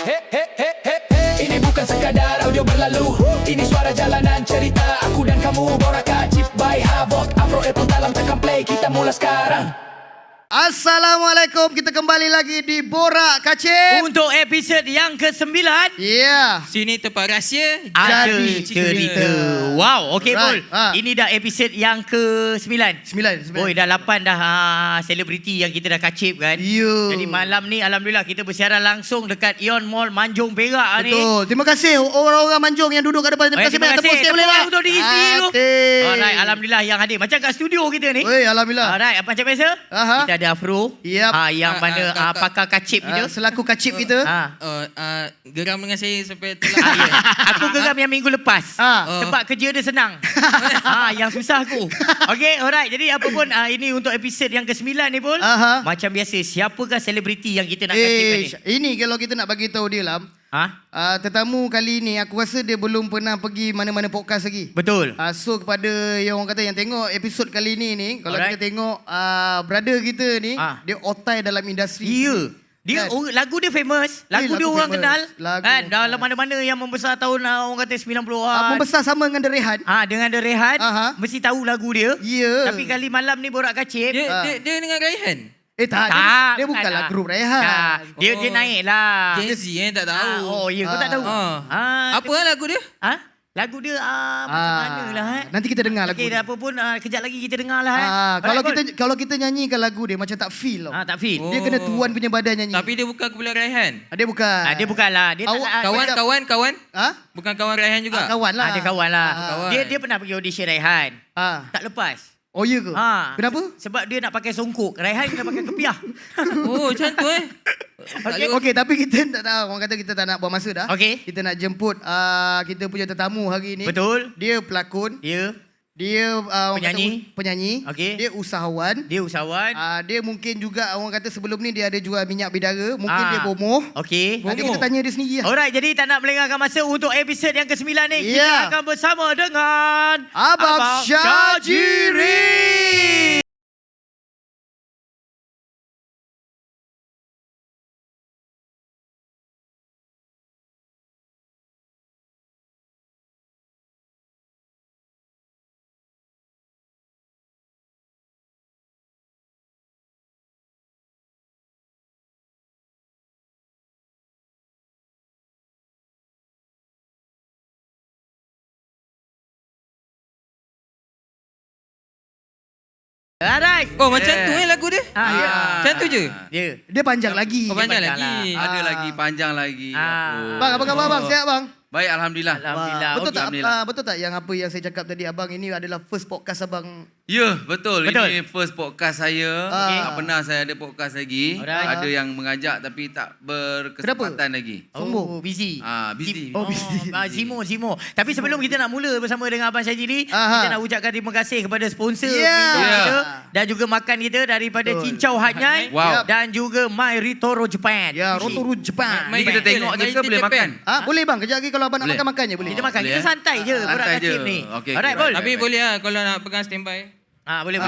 Ini bukan sekadar audio berlalu. Ini suara jalanan cerita aku dan kamu. Borak Kacip by Havoc, Afro Apple dalam tekan play. Kita mulai sekarang. Assalamualaikum, kita kembali lagi di Borak Kacip. Untuk episod yang ke-9. Ya. Sini tempat rahsia. Ada cerita. Wow, okey Right. Pol. Ini dah episod yang ke-9. 9. Oi, dah 8 dah selebriti yang kita dah kacip kan. Ya. Jadi malam ni alhamdulillah kita bersiaran langsung dekat Ion Mall Manjung Perak ni. Betul. Terima kasih orang-orang Manjung yang duduk kat depan. Terima kasih banyak. Tepuk sikit boleh tak? untuk diri sendiri tu. Hati. Alright, alhamdulillah yang hadir. Macam kat studio kita ni. Oi, alhamdulillah. Alright, macam biasa. Aha. Kita ada Afro. Yep. Yang mana pakar kacip kita. Selaku kacip kita. Geram dengan saya sampai Ya. telah. Aku geram yang minggu lepas. Sebab kerja dia senang. Yang susah aku. Okey, alright. Jadi apa pun ini untuk episod yang ke-9 ni pun. Aha. Macam biasa, siapakah selebriti yang kita nak kacipkan ni? Ini kalau kita nak bagi tahu dia Lam. Tetamu kali ni aku rasa dia belum pernah pergi mana-mana podcast lagi. Betul. So kepada yang orang kata yang tengok episod kali ni kalau Alright. kita tengok brother kita ni dia otai dalam industri. Ya. Dia Kan? lagu dia famous, lagu dia lagu orang famous. kenal. Lagu Kan dalam kenal. mana-mana yang membesar tahun orang kata 90-an. Membesar sama dengan The Rehan. Dengan The Rehan, Aha. mesti tahu lagu dia. Ya. Tapi kali malam ni Borak Kacip. Dia dengan Raihan. Tak, dia bukanlah bukanlah. grup Rehan. Tak. Dia naik lah. Gen Z tak tahu. Ya, kau tak tahu. Apa lagu dia? Lagu dia macam mana lah Nanti kita dengar lagu Okey, dia. apa pun kejap lagi kita dengar lah. Kalau kita nyanyikan lagu dia macam tak feel tau. tak feel. Dia kena tuan punya badan nyanyi. Tapi dia bukan kumpulan Raihan. Dia bukan. Dia bukanlah. Dia tak Kawan. Ha? Bukan kawan Raihan juga. Kawan lah. Dia kawan lah. kawan. Dia pernah pergi audition Raihan. Tak lepas. Oh ya ke? Kenapa? Sebab dia nak pakai songkok. Raihan kena pakai kepiah. Oh, macam tu Okey, tapi kita tak tahu. Orang kata kita tak nak buang masa dah. Okey. Kita nak jemput kita punya tetamu hari ni. Betul. Dia pelakon. Ya. Dia orang Penyanyi. kata penyanyi. Okey. Dia usahawan. Dia usahawan. Dia mungkin juga orang kata sebelum ni dia ada jual minyak bidara. Mungkin dia bomoh. Okey. Nanti kita tanya dia sendiri lah. Alright, jadi tak nak melengahkan masa untuk episod yang ke-9 ni. Ya. Kita akan bersama dengan Abang Syajiri. Alright. Oh, macam tu lagu dia? Ya. Macam tu je? Ya. Dia panjang lagi. Oh, panjang panjang lagi. Ada lagi, panjang lagi. Bang, apa khabar bang? Sihat bang? Baik, Alhamdulillah. Alhamdulillah. Betul Okey. tak? Alhamdulillah. Betul tak yang apa yang saya cakap tadi abang ini adalah first podcast abang? Ya, betul. Betul. Ini first podcast saya. Tak pernah saya ada podcast lagi. Alright. Ada yang mengajak tapi tak berkesempatan lagi. Sombong. Busy. Busy. Zimo. Tapi sebelum kita nak mula bersama dengan Abang Syajiri, Aha. kita nak ucapkan terima kasih kepada sponsor Yeah. minum Yeah. kita dan juga makan kita daripada Betul. Cincau Hanyai Wow. dan juga My Ritoro Japan. Ya, Rotoro Jepang. Ni kita tengok je ke boleh makan? Boleh bang, kejap lagi kalau abang nak Boleh. makan je boleh. Kita makan, Boleh, kita santai je Borak Santai Kacip je. ni. Okey, Alright, okey, Bol. Tapi boleh lah kalau nak pegang standby. Boleh.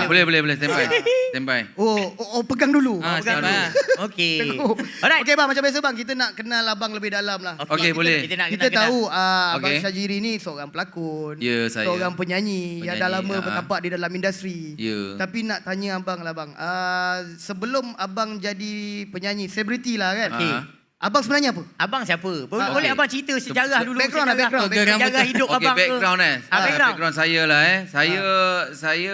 Standby. Oh, pegang dulu. Pegang standby. dulu. Okey. Alright. Okey bang, macam biasa bang, kita nak kenal abang lebih dalam lah. Okey, boleh. Kita nak Kita kenal. tahu abang Okey. Syajiri ni seorang pelakon. Ya, saya. Seorang penyanyi yang dah lama bertapak di dalam industri. Ya. Tapi nak tanya abang lah bang. Sebelum abang jadi penyanyi, selebriti lah kan? Okey. Abang sebenarnya apa? Abang siapa? Boleh okey. abang cerita sejarah dulu. Background lah, sejarah. background. Sejarah hidup Okey, abang background ke? Background. Background saya lah Saya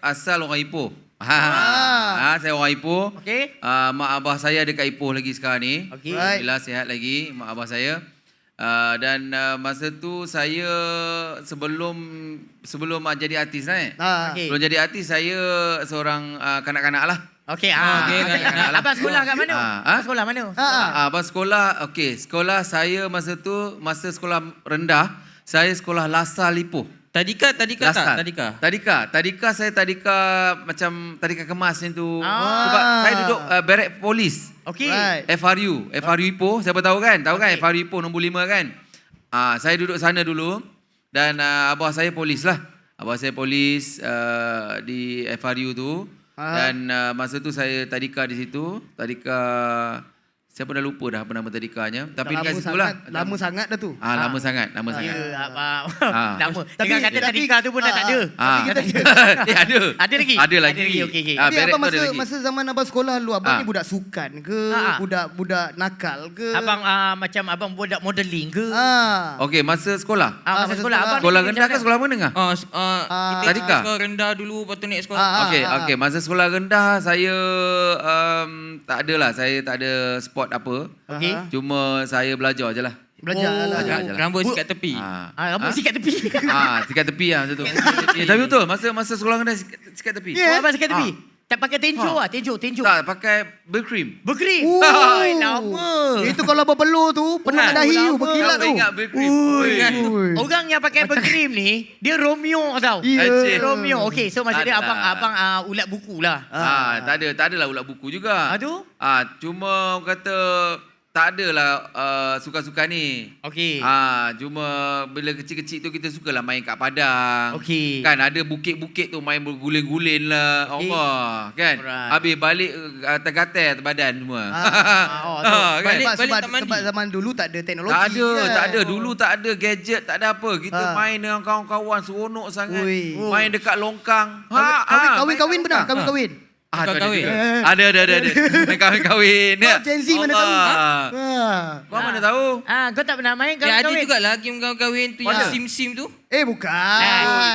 asal orang Ipoh. Saya orang Ipoh. Okey. Mak abah saya dekat Ipoh lagi sekarang ni. Okey. Right. Alhamdulillah sihat lagi mak abah saya. Dan masa tu saya sebelum jadi artis lah Okey. Sebelum jadi artis saya seorang kanak-kanak lah. Okey. kanak-kanak lah. Abang sekolah kat mana? Abang sekolah mana? Abang sekolah, sekolah saya masa tu, masa sekolah rendah, saya sekolah Lasal Ipoh. Tadika Lasal. tak? Tadika saya macam tadika kemas macam tu. Sebab saya duduk barek polis. Okey. Right. FRU Ipoh, siapa tahu kan? Tahu kan FRU Ipoh nombor 5 kan? Saya duduk sana dulu dan abah saya polis lah. Abah saya polis di FRU tu dan masa tu saya tadika di situ. Tadika Saya pun dah lupa dah apa nama tadikanya. Tapi Dah dekat lama situ lah. sangat, lama sangat dah tu. Lama sangat, lama sangat. Ya, abang. Ah. Lama. Tapi- Dengan kata tadika tu pun dah tak ada. Ada. Ada lagi? Ada lagi. Ada lagi, okey. Ah, Tapi beret abang tu ada lagi. masa zaman abang sekolah dulu, abang Ah. ni budak sukan ke? Ah. Budak nakal ke? Abang macam abang budak modeling ke? Okey, masa sekolah. Masa masa sekolah. Abang Sekolah ni rendah ke macam sekolah menengah? Kita Tadika? sekolah rendah dulu, lepas tu naik sekolah. Okey. Masa sekolah rendah saya tak adalah. Saya tak ada sport apa. Okey. Cuma saya belajar je lah. Belajar lah. Belajar je lah. Rambut sikat tepi. Rambut sikat tepi. Sikat tepi lah macam tu. Tapi betul, masa sekolah rendah sikat tepi. Oh, abang sikat tepi. Tak pakai tenjo lah. Tenjo. Tak, pakai berkrim. Berkrim. Oh. Hai, lama. Itu kalau berpeluh tu, penat dahi tu, berkilat tu. Ingat berkrim. Ui. Orang yang pakai berkrim ni, dia Romeo tau. Ya. Acik. Romeo. Okey, so maksud dia Tak ada. abang ulat buku lah. Tak adalah ulat buku juga. Tu? Cuma orang kata tak adalah suka-suka ni. Okey. Cuma bila kecil-kecil tu kita sukalah main kat padang. Okey. Kan ada bukit-bukit tu main berguling-guling lah. Okey. Allah, kan? Alright. Habis balik tergatal badan semua. tu. Kan? Balik tak mandi. Sebab zaman dulu tak ada teknologi. Tak ada, kan? tak ada. Dulu tak ada gadget, tak ada apa. Kita main dengan kawan-kawan seronok sangat. Ui. Main dekat longkang. Kahwin-kahwin main pernah? kat longkang. Kahwin-kahwin? Kau kahwin? Ada. Main kahwin-kahwin. Kau Gen Z mana tahu? Kau mana tahu? Kau tak pernah main Ya, ada kahwin? jugalah game kahwin tu yang Mana? sim-sim tu. Bukan.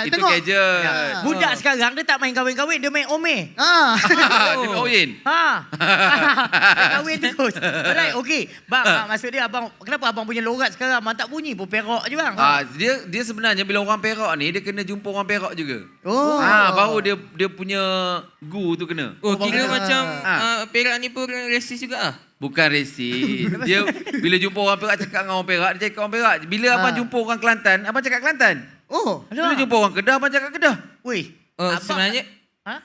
Itu Tengok. gadget. Budak sekarang dia tak main kahwin-kahwin, dia main ome. Dia kahwin. Dia kahwin terus. Alright, okey. Bang, maksud dia abang, kenapa abang punya lorat sekarang abang tak bunyi pun perak je bang? Dia sebenarnya bila orang Perak ni dia kena jumpa orang Perak juga. Oh. Baru dia punya gu tu kena. Kira macam Perak ni pun resis juga ah. Bukan racist. Dia bila jumpa orang Perak cakap dengan orang Perak, dia cakap orang Perak. Bila abang jumpa orang Kelantan, abang cakap Kelantan. Oh. Bila jumpa orang Kedah, abang cakap Kedah. Weh. Sebenarnya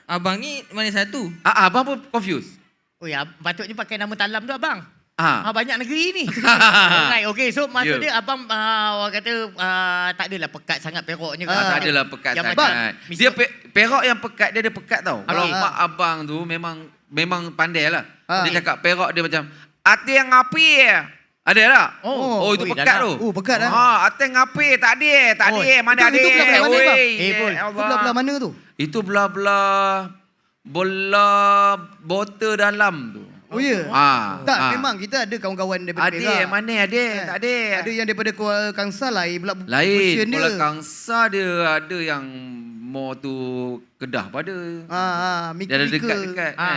abang ni mana satu? Abang pun confused. Patutnya pakai nama talam tu abang. Ah. Banyak negeri ni. Alright, okay. So maksud Ya. dia abang orang kata tak adalah pekat sangat Peraknya. Tak adalah pekat Yang sangat. macam- Dia Perak yang pekat, dia ada pekat tau. Kalau Okey. mak abang tu memang pandai lah. Ah. Dia cakap Perak dia macam, ati yang ngapi ada tak? Oh, Itu ui, pekat dalam. tu. Pekat dah. Ati yang ngapi, tak ada, mana ada. Itu belah-belah mana, bang? Pol. Itu belah-belah mana tu? Itu belah-belah bola botol dalam tu. Oh ya? Tak, memang kita ada kawan-kawan daripada Ada Perak. mana ada, tak ada. Ada yang daripada Kangsar lain pula. Lain, version dia. bola Kangsa dia ada yang more tu Kedah pada. Dia ada dekat-dekat kan.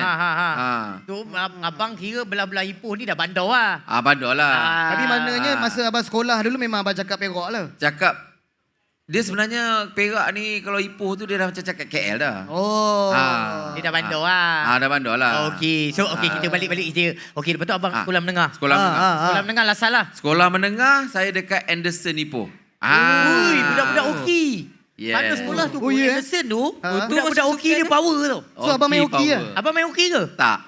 Tu abang kira belah-belah Ipoh ni dah bandar lah. Bandar lah. Tapi maknanya masa abang sekolah dulu memang abang cakap Perak lah. Cakap dia sebenarnya Perak ni kalau Ipoh tu dia dah macam cakap KL dah. Oh. Dia dah bandar lah. Dah bandar lah. Okey. So kita balik-balik je. Okey, lepas tu abang sekolah menengah. Sekolah menengah. Sekolah menengah lah salah. Sekolah menengah saya dekat Anderson Ipoh. Ui, budak-budak okey. Yes. Mana sekolah tu? Oh, ya? Anderson tu. Ha? Budak-budak okey dia power tau. So, abang main hoki power. lah? Abang main okey ke? Tak.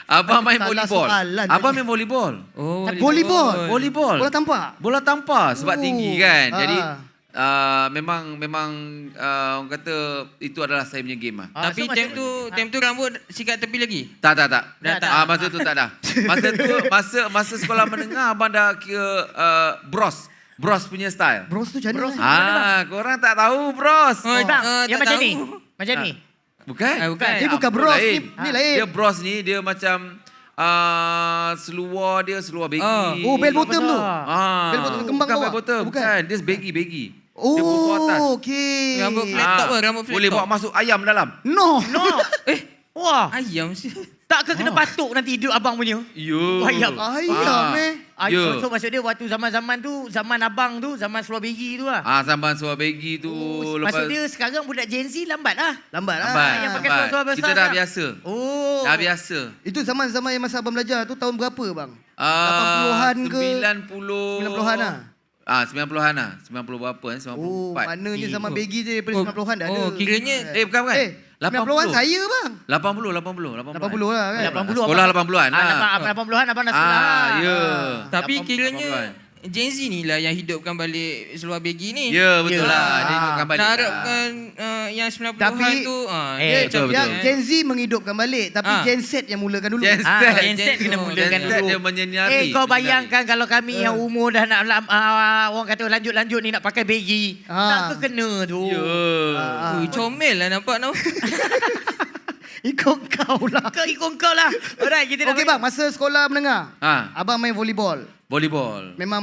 Abang main Salah volleyball. soalan Abang tadi. main volleyball. Oh, Volleyball? Volleyball. Bola tampak? Bola tampar sebab Oh. tinggi kan. Ah. Jadi memang orang kata itu adalah saya punya game lah. Tapi so time tu rambut sikat tepi lagi. Tak. Dah tak. Masa tu tak dah. Masa tu masa sekolah menengah abang dah kira bros punya style. Bros tu macam mana? Korang tak tahu bros. Bang, yang tak macam tahu. ni. Macam ni. Bukan? Bukan. Dia bukan Apa bros, lain. ni lain. Dia bros ni dia macam seluar baggy. Oh, bell bottom tu? Bell bottom kembang bukan bawah? bell bottom, Bukan. bukan. Dia baggy. Dia bosor atas. Oh, okey. Rambut flat top ke? Rambut flat Boleh top. bawa masuk ayam dalam. No. No. Wah. Ayam sih. Tak ke kena patuk nanti hidup abang punya? Yo. Ayam. Ayam Ya. So maksud dia waktu zaman-zaman tu, zaman abang tu, zaman seluar begi tu lah. Samban suara baggy tu. Maksud dia sekarang budak Gen Z lambat lah. Lambat lah. Lambat. yang pakai Lambat. seluar besar Kita dah tak? biasa. Oh. Dah biasa. Itu zaman-zaman yang masa abang belajar tu tahun berapa bang? 80-an ke? 90. 90-an lah? 90-an lah. 90 berapa 94. Oh, maknanya zaman begi je daripada 90-an dah ada. Oh, kiranya Bukan. 90-an saya bang. 80 80 lah kan? 80 Sekolah 80-an lah. 80-an abang dah sekolah. Ya. tapi 80-an. kiranya Gen Z ni lah yang hidupkan balik seluar begi ni. Ya, betul lah. Dia hidupkan balik. Nak lah. harapkan yang 90-an Tapi- tu betul, Yang betul. Gen Z menghidupkan balik, tapi Gen Z yang mulakan dulu. Gen Z. Gen Z kena mulakan Gen Z dulu. dia menyinari. Kau bayangkan kalau kami yang umur dah nak orang kata lanjut-lanjut ni nak pakai begi. Tak kena tu. Ya. comel lah nampak tau. Ikut kau lah. Ikut kau lah. Alright, kita Okey bang, masa sekolah menengah, abang main volleyball. Volleyball. Memang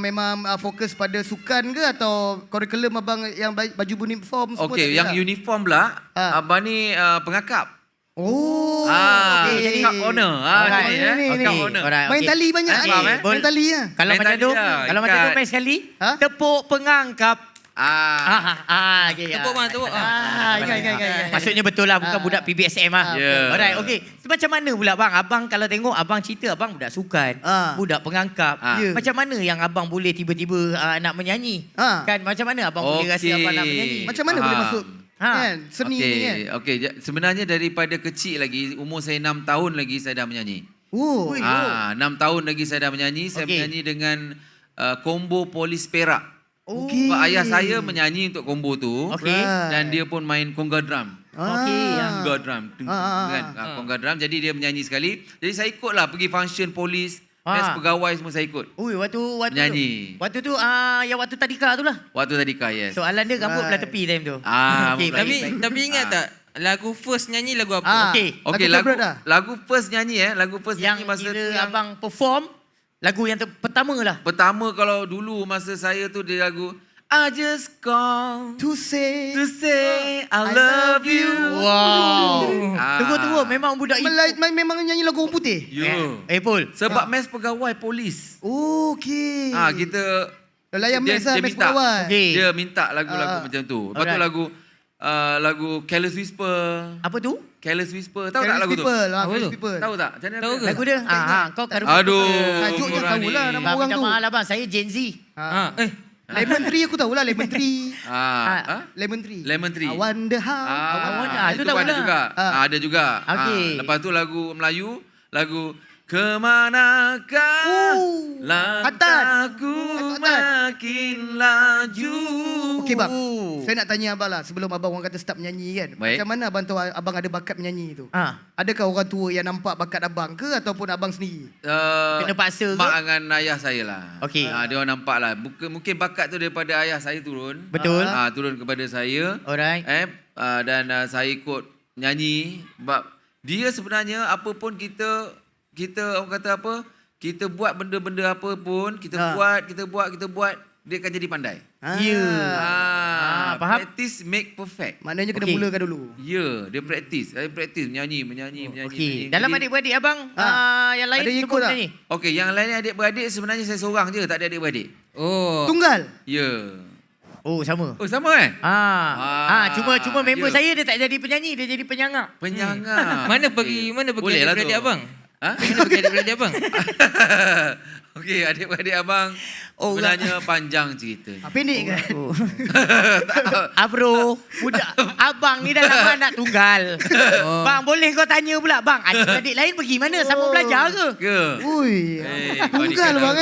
fokus pada sukan ke atau kurikulum abang yang baju uniform semua? Okey, tak yang ada? uniform pula, abang ni pengakap. Oh. Okey, okey. cup owner. Alright. Ni. Cup owner. Alright, Main okey. tali banyak kan? Faham, Main tali lah. Kalau Main macam tali tu, lah, kalau macam tu ikat. main sekali, Ha? tepuk pengangkap. Okay, Tepuk bang, tepuk. Ingat. Maksudnya betul lah, bukan budak PBSM lah. Ya. Alright, okey. Macam mana pula bang? Abang kalau tengok, abang cerita abang budak sukan, budak pengangkap. Ya. Macam mana yang abang boleh tiba-tiba nak menyanyi? Kan macam mana abang boleh rasa Okey. abang nak menyanyi? Macam mana boleh masuk kan? Seni ni kan? Okey, sebenarnya daripada kecil lagi, umur saya 6 tahun lagi saya dah menyanyi. Oh. 6 tahun lagi saya dah menyanyi. Saya Okey. menyanyi dengan Combo Polis Perak. Okey. Sebab ayah saya menyanyi untuk combo tu. Okey. Dan dia pun main conga drum. Okey. Conga drum. Kan? Conga drum. Jadi dia menyanyi sekali. Jadi saya ikutlah pergi function polis. Best pegawai semua saya ikut. Ui, waktu Menyanyi. Waktu tu yang waktu tadika tu lah. Waktu tadika, yes. Soalan dia rambut belah tepi time tu. Okey, baik. Tapi ingat tak lagu first nyanyi lagu apa? Okey. Okey, Lagu favourite dah? lagu first nyanyi lagu first Yang nyanyi masa kira tu yang abang perform lagu yang pertama lah. pertama kalau dulu masa saya tu dia lagu I just call To say to say I love you. Wow. Tunggu, memang budak memang nyanyi lagu orang putih. Yo. Pul. Sebab mes pegawai polis. Okey. Kita layan mes lah, mes minta. pegawai. Okey. Dia minta lagu-lagu macam tu. Lepas tu Alright. lagu Careless Whisper. Apa tu? Careless Whisper. Tahu tak lagu tu? Careless People. Tahu tak? Macam mana? Tahu ke? Lagu dia? Kau karo. Aduh. Tajuk je korang tahulah ni. nama Bang, orang minta tu. maaf lah bang, saya Gen Z. Lemon Tree aku tahulah Lemon Tree. Lemon Tree. Lemon Tree. I wonder how. itu itu tahu ada lah. juga. Ada juga. Okey. Lepas tu lagu Melayu, lagu Kemanakah langkahku makin laju. Okey bang, saya nak tanya abang lah sebelum abang orang kata start menyanyi kan. Baik. Macam mana abang tahu abang ada bakat menyanyi tu? Adakah orang tua yang nampak bakat abang ke ataupun abang sendiri? Kena paksa ke? Mak dengan ayah saya lah. Okey. Dia orang nampak lah. Mungkin bakat tu daripada ayah saya turun. Betul. Turun kepada saya. Alright. Dan saya ikut nyanyi. Sebab dia sebenarnya apa pun kita orang kata apa? Kita buat benda-benda apa pun, kita buat, dia akan jadi pandai. Faham? Practice make perfect. Maknanya kena Okey. mulakan dulu. Ya, dia practice. Saya practice menyanyi. Okey. Dalam Jadi- adik-beradik abang, yang lain ada semua ikut tak? menyanyi? Okey, yang lain adik-beradik sebenarnya saya seorang je, tak ada adik-beradik. Tunggal. Ya. Oh, sama. Oh, sama kan? Cuma member ya. saya dia tak jadi penyanyi, dia jadi penyangak. Penyangak. Mana pergi Boleh lah adik-beradik tu. abang? Ha? Mana pergi adik-beradik abang? Okey, adik-beradik abang sebenarnya panjang cerita. Pendek kan? Bro, budak abang ni dah lama anak tunggal. Bang, boleh kau tanya pula, bang, adik-adik lain pergi mana? Sama belajar ke? Ke? Ui. kau ni Tunggal kan bang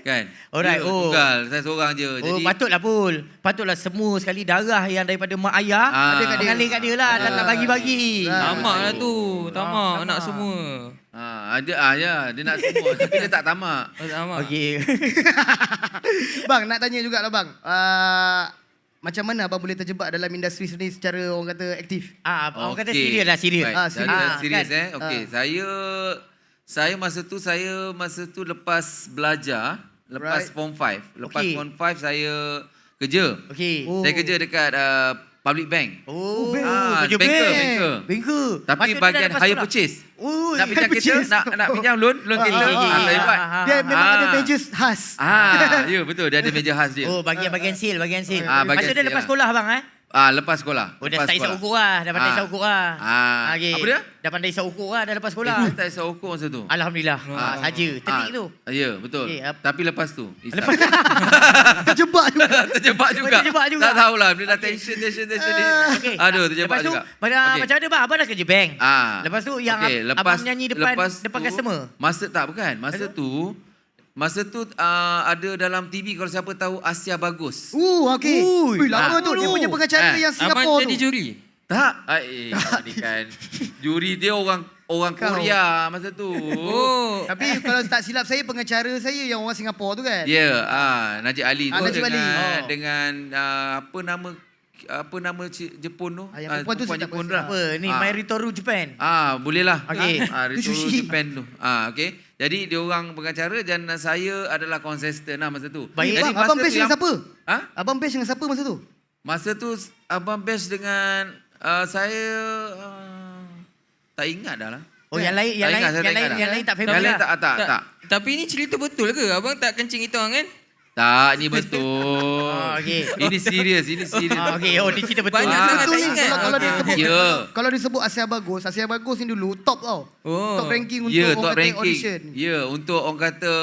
Kan? Alright, Ya, tunggal. Saya seorang je. Oh, Jadi patutlah Pul. Patutlah semua sekali darah yang daripada mak ayah ada kat dia. mengalir kat dia lah dan tak bagi-bagi. Tamak lah tu. Tamak nak semua. ya, dia nak semua tapi dia tak tamak. Tamak. Okey. Bang, nak tanya jugalah bang. Macam mana abang boleh terjebak dalam industri seni secara orang kata aktif? Orang kata Okey. serius lah, serius. Baik, serius kan? Okey, saya masa tu lepas belajar, lepas Right. form 5. Lepas Okey. form 5 saya kerja. Okey. Saya kerja dekat public bank. Oh, banker, banker. Tapi Maksud dia bagian dah lepas hire sekolah? purchase. Ui, Nak pinjam kereta, purchase. nak pinjam loan kereta. Saya buat. Dia memang ada Ah. pages khas. Ya betul, dia ada meja khas dia. Oh, bagian sale. bagian Maksud dia sale lepas lah. sekolah bang Lepas sekolah. Oh, dah lepas tak isap sekolah. ukur lah. Dah pandai isap ukur lah. Okey. Apa dia? Dah pandai isap ukur lah dah lepas sekolah. Saya tak isap ukur masa tu. Alhamdulillah. Saja. Teknik tu. Ya, betul. Okey, Tapi lepas tu. isap. Terjebak juga. Terjebak juga. terjebak juga. Tak tahulah. Bila dah tension ni. Okey. Aduh, terjebak Lepas tu, juga. Macam mana bang? Abang dah kerja bank. Ah. Lepas tu yang Okey, abang nyanyi depan lepas tu, customer. Bukan. Masa tu Masa tu ada dalam TV kalau siapa tahu Asia Bagus. Okey. Ui, lama tu dia punya pengacara yang Abang Singapura jadi tu. juri. Tak. Tadi kan. Juri dia orang Korea masa tu. Oh. Tapi kalau tak silap saya, pengacara saya yang orang Singapura tu kan? Ya, Najib Ali tu Najib Ali. dengan apa nama Jepun tu? Yang perempuan tu saya tak Jepun pasti. tu lah. Apa ni Mairitoru Japan. Boleh lah. Okey. Ritoro Sushi. Japan tu. Okey. Jadi dia orang pengacara dan saya adalah contestant lah masa tu. Baik. Jadi Abang masa best tu dengan siapa? Ha? Abang best dengan siapa masa tu? Masa tu abang best dengan saya tak ingat dah lah. Oh yang lain Tak ingat, saya tak ingat dah. yang lain tak famous Yang lain lah. tak. Tapi ni cerita betul ke? Abang tak kencing itu kan? Tak, ni betul. Okey. Ini serius, Okey, dia cerita betul. Banyak sangat Betul tak ni. ingat. Kalau disebut, Ya. kalau disebut Asia Bagus ni dulu top tau. Oh. Top ranking untuk Ya, orang top kata ranking. audition. Ya, untuk orang kata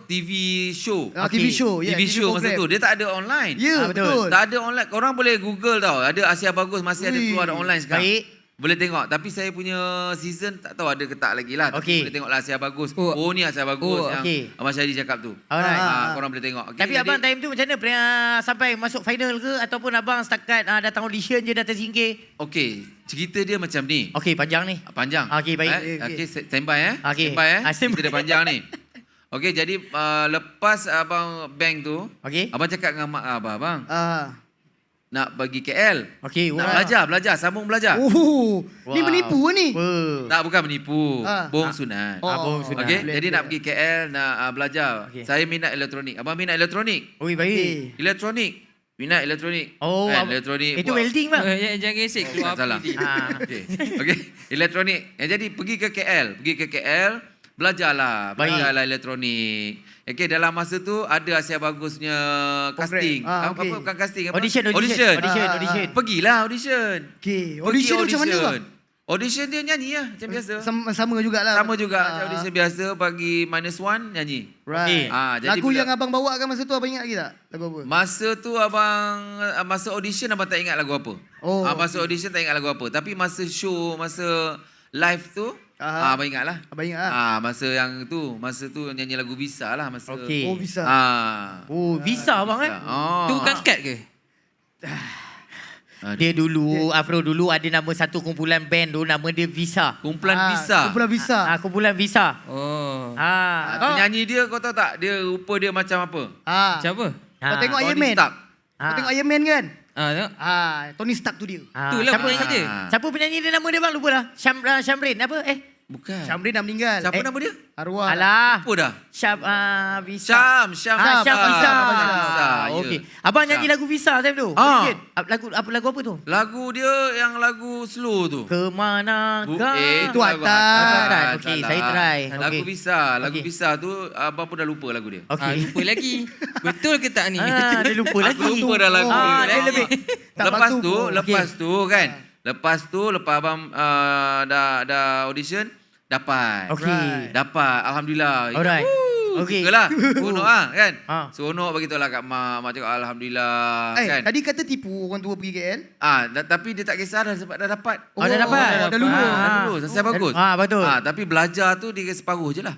TV show. TV show, ya. TV show masa program. tu. Dia tak ada online. Ya, betul. betul. Tak ada online. Korang boleh Google tau. Ada Asia Bagus, masih ada Ui. keluar online sekarang. Baik. Boleh tengok. Tapi saya punya season tak tahu ada ke tak lagi lah. Okey. Tapi boleh tengoklah Asia Bagus. Oh. Oh ni Asia Bagus Oh, yang okey. Abang Syahri cakap tu. Alright. Korang boleh tengok. Okay, Tapi abang time tu macam mana? Pernah sampai masuk final ke? Ataupun abang setakat datang audition je dah tersingkir? Okey, cerita dia macam ni. Okey, panjang ni. Panjang. Okey, baik. Okey, standby Okey. Standby Standby. Cerita dia panjang ni. Okey, jadi lepas abang bank tu, Okey. abang cakap dengan mak abang, Ah. nak pergi KL. Okey, Nak belajar, sambung belajar. Ni menipu ni. Tak, bukan menipu. Ah. Bohong sunat. Bohong sunat. Okey, boleh, jadi boleh. nak pergi KL nak belajar. Okey. Saya minat elektronik. Abang minat elektronik. Oi, baik. Elektronik. Minat elektronik. Oh, elektronik. itu buat- welding bang. Jangan gesek keluar Tak salah. api. Okey. Okey, elektronik. Jadi pergi ke KL, belajarlah elektronik. Okey, dalam masa tu ada Asia Bagusnya casting. Okey. Apa bukan casting apa? Audition. Pergilah audition. Okey. Pergi Audition tu macam mana bang? Audition dia nyanyi lah macam biasa. Sama jugalah. Sama juga macam audition biasa, bagi -1 nyanyi. Right. Jadi Lagu bila- yang abang bawa kan masa tu abang ingat lagi tak? Lagu apa? Masa tu masa audition abang tak ingat lagu apa. Oh. Masa audition tak ingat lagu apa. Tapi masa show, masa live tu, abang ingat lah. Abang ingat lah. Masa tu nyanyi lagu Visa lah. Masa. Okey. Oh, bisa. Oh, visa bang kan? Oh. Tu bukan skat ke? Dia dulu, Afro dulu ada nama satu kumpulan band tu, nama dia Visa. Kumpulan Visa. Kumpulan Visa. Kumpulan Visa. Oh. Penyanyi dia kau tahu tak? Dia rupa dia macam apa? Macam apa? Kau tengok Tony Iron Man. Stark. Kau tengok Iron Man kan? Tengok. Tony Stark tu dia. Itulah penyanyi dia. Siapa penyanyi dia nama dia bang? Lupa dah. Syamrin apa? Bukan. Syamrin dah meninggal. Siapa nama dia? Arwah. Alah. Apa dah? Visa. Syam Syam Visa. Visa. Okey. Abang nyanyi lagu Visa time tu? Audition. Lagu apa tu? Lagu dia yang lagu slow tu. Kemanakah? Itu lagu atas. Okey, Salah. saya try. Lagu Okey. Visa. Lagu Okey. Visa tu abang pun dah lupa lagu dia. Okey. Lupa lagi. Betul ke tak ni? Dia lupa lagi. Aku lupa dah lagu dia. Dia lebih. Tak Lepas waktu tu, pun. lepas tu lepas abang dah audition dapat. Okey. Dapat, alhamdulillah. Alright. Okey. Okeylah. Seronok kan? Ha. Seronok bagi tahu lah kat mak. Mak cakap alhamdulillah kan. Tadi kata tipu orang tua pergi KL. Tapi dia tak kisah dah sebab dah dapat. Dah dapat. Dah lulus. Dah lulus, selesai bagus. Betul. Tapi belajar tu dia separuh je lah.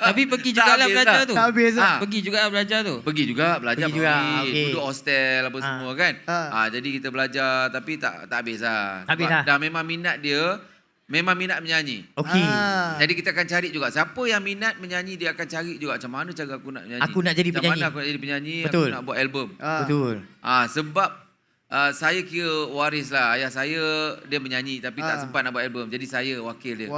Tapi pergi jugalah habis belajar dah. tu. Tak habis lah. Pergi juga belajar tu. Pergi juga belajar. Pergi juga, okey. Duduk hostel apa semua kan. Jadi kita belajar tapi tak habis lah. Tak habis Sebab lah. dah memang minat dia. Memang minat menyanyi. Okey. Jadi kita akan cari juga siapa yang minat menyanyi, dia akan cari juga macam mana cara aku nak menyanyi. Aku nak jadi Macam penyanyi. mana aku nak jadi penyanyi, Betul. aku nak buat album. Betul. Sebab saya kira waris lah. Ayah saya dia menyanyi tapi tak sempat nak buat album. Jadi saya wakil dia.